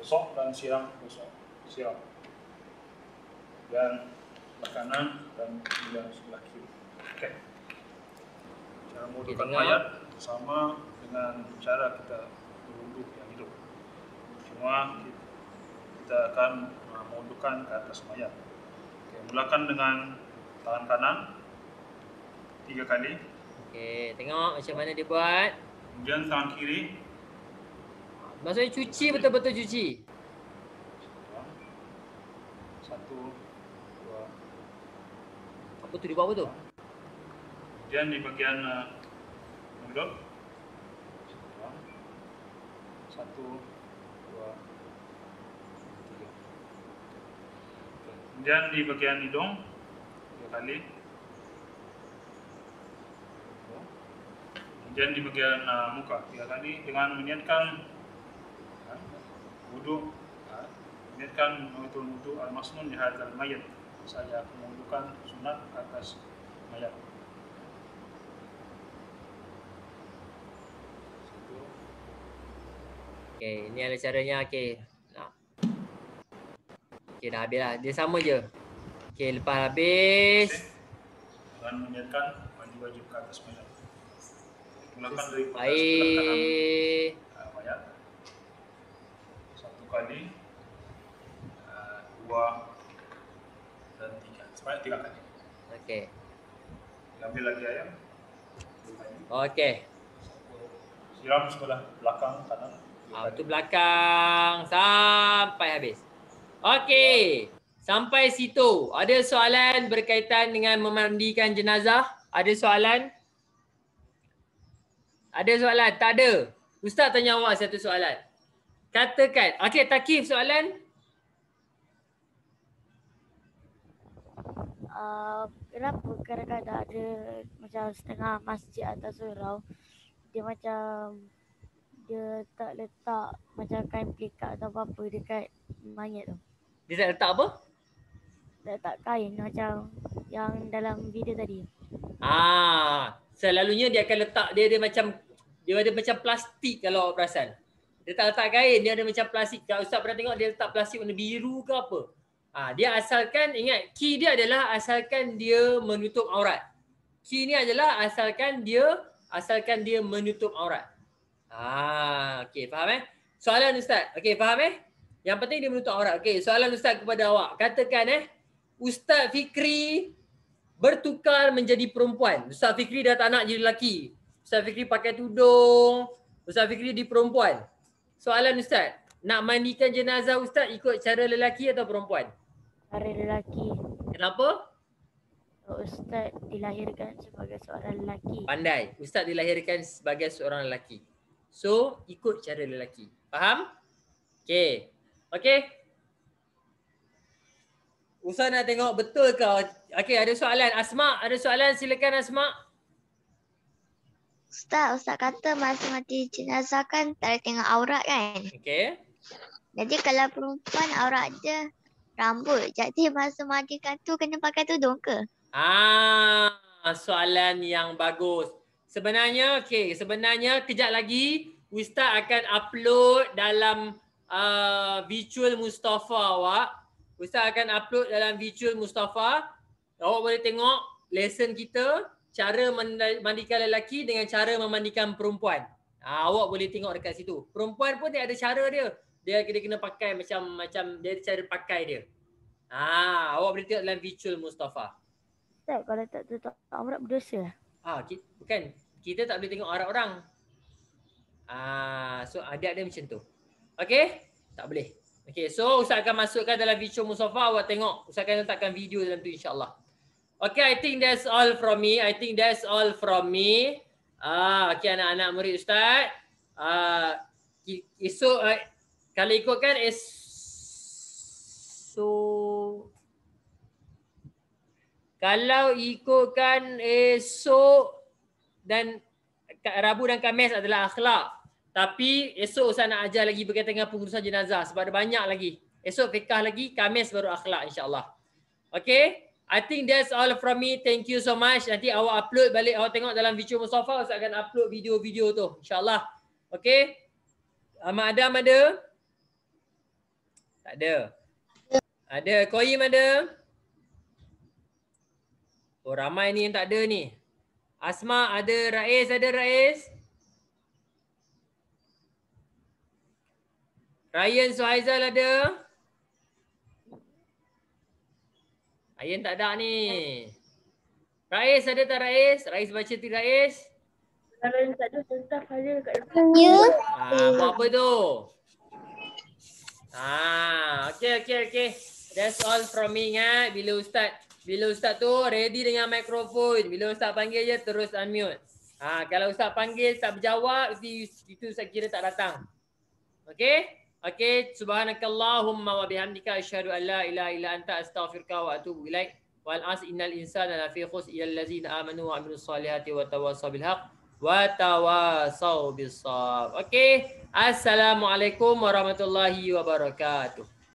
Gosok dan siram, gosok, siram. Dan sebelah kanan dan sebelah kiri. Okey. Cara menguduhkan mayat sama dengan cara kita berwudu yang hidup. Cuma kita akan menguduhkan ke atas mayat. Okey, mulakan dengan tangan kanan 3 kali. Okey, tengok macam mana dia buat. Kemudian tangan kiri. Maksudnya cuci, betul-betul cuci. 1, 2. Apa tu di bawah tu? Kemudian di bagian mulut. 1, 2, 3. Kemudian di bagian hidung 3 kali. Kemudian di bagian muka 3 kali dengan meniatkan wudu, meniatkan wudu al-masnun di hadzal mayat. Saya menguduhkan sunat atas mayat. Okey, ni ada caranya. Okey. Okey, dah habis lah. Dia sama je. Okey, lepas habis. Dengan meniatkan mandi wajib ke atas mayat. Mulakan dari air mayat. 1 kali, 2 dan 3. Sebanyak 3 kali. Okey. Ambil lagi air. Okey. Siram sebelah belakang kanan. Tu belakang sampai habis. Okey. Sampai situ. Ada soalan berkaitan dengan memandikan jenazah? Ada soalan? Ada soalan? Tak ada. Ustaz tanya awak satu soalan. Katakan. Okey, Takif soalan? Kenapa kadang-kadang ada macam setengah masjid atau surau dia macam dia tak letak macam kain pelikat atau apa-apa dekat mayat tu. Dia tak letak apa? Tak letak kain macam yang dalam video tadi. Selalunya dia akan letak dia ada macam plastik kalau awak perasan. Dia tak letak kain, dia ada macam plastik. Kalau Ustaz pernah tengok dia letak plastik warna biru ke apa. Dia asalkan, ingat, key dia adalah asalkan dia menutup aurat. Key ni adalah asalkan dia menutup aurat. Okey, faham Soalan Ustaz. Okey, faham Yang penting dia menutup aurat. Okey, soalan Ustaz kepada awak. Katakan Ustaz Fikri bertukar menjadi perempuan. Ustaz Fikri dah tak nak jadi lelaki. Ustaz Fikri pakai tudung. Ustaz Fikri di perempuan. Soalan Ustaz, nak mandikan jenazah Ustaz ikut cara lelaki atau perempuan? Cara lelaki. Kenapa? Ustaz dilahirkan sebagai seorang lelaki. Pandai. Ustaz dilahirkan sebagai seorang lelaki. So, ikut cara lelaki. Faham? Okey. Okey? Ustaz nak tengok betul ke? Okey, ada soalan. Asma, ada soalan? Silakan Asma. Ustaz kata masa mati jenazah kan tak ada tengok aurat kan? Okey. Jadi kalau perempuan aurat je rambut. Jadi masa mandikan tu kena pakai tudung ke? Soalan yang bagus. Sebenarnya kejap lagi Ustaz akan upload dalam virtual Mustafa awak. Ustaz akan upload dalam virtual Mustafa. Awak boleh tengok lesson kita, cara mandikan lelaki dengan cara memandikan perempuan. Awak boleh tengok dekat situ. Perempuan pun dia ada cara dia. Dia kena pakai macam dia ada cara pakai dia. Awak boleh tengok dalam virtual Mustafa. Ustaz, kalau tak tutup aurat berdosa? Bukan. Kita tak boleh tengok aurat orang. So ada macam tu. Okey? Tak boleh. Okay, so Ustaz akan masukkan dalam virtual Musaffah. Awak tengok. Ustaz akan letakkan video dalam tu insyaAllah. Okay, I think that's all from me. Okay, anak-anak murid Ustaz. Esok, kalau ikutkan kalau ikutkan esok dan Rabu dan Khamis adalah akhlak. Tapi esok Ustaz nak ajar lagi berkaitan dengan pengurusan jenazah sebab ada banyak lagi. Esok fiqah lagi, Khamis baru akhlak insyaAllah. Okay, I think that's all from me. Thank you so much. Nanti awak upload balik, awak tengok dalam virtual Musaffah, Ustaz akan upload video-video tu insyaAllah. Okay. Ahmad Adam ada? Tak ada. Ada. Koyim ada? Oh, ramai ni yang tak ada ni. Asma ada, Rais ada, Rais? Ryan Suhaizal ada? Ryan tak ada ni. Rais ada tak Rais? Rais baca tu Rais? Kalau yang tak ada tentang ada kat depan. Ya. Buat apa tu? Okay. That's all from me ingat. Bila Ustaz tu ready dengan mikrofon. Bila Ustaz panggil je terus unmute. Kalau Ustaz panggil tak berjawab itu Ustaz kira tak datang. Okay? Okay, subhanakallahumma wa bihamdika asyhadu an la ilaha illa anta astaghfiruka wa atubu ilaik. Wal as innal insana lafi khusr illa allazina amanu wa amilus solihati wa tawassaw bil haqq wa tawassaw bis shawab. Okay, assalamualaikum warahmatullahi wabarakatuh.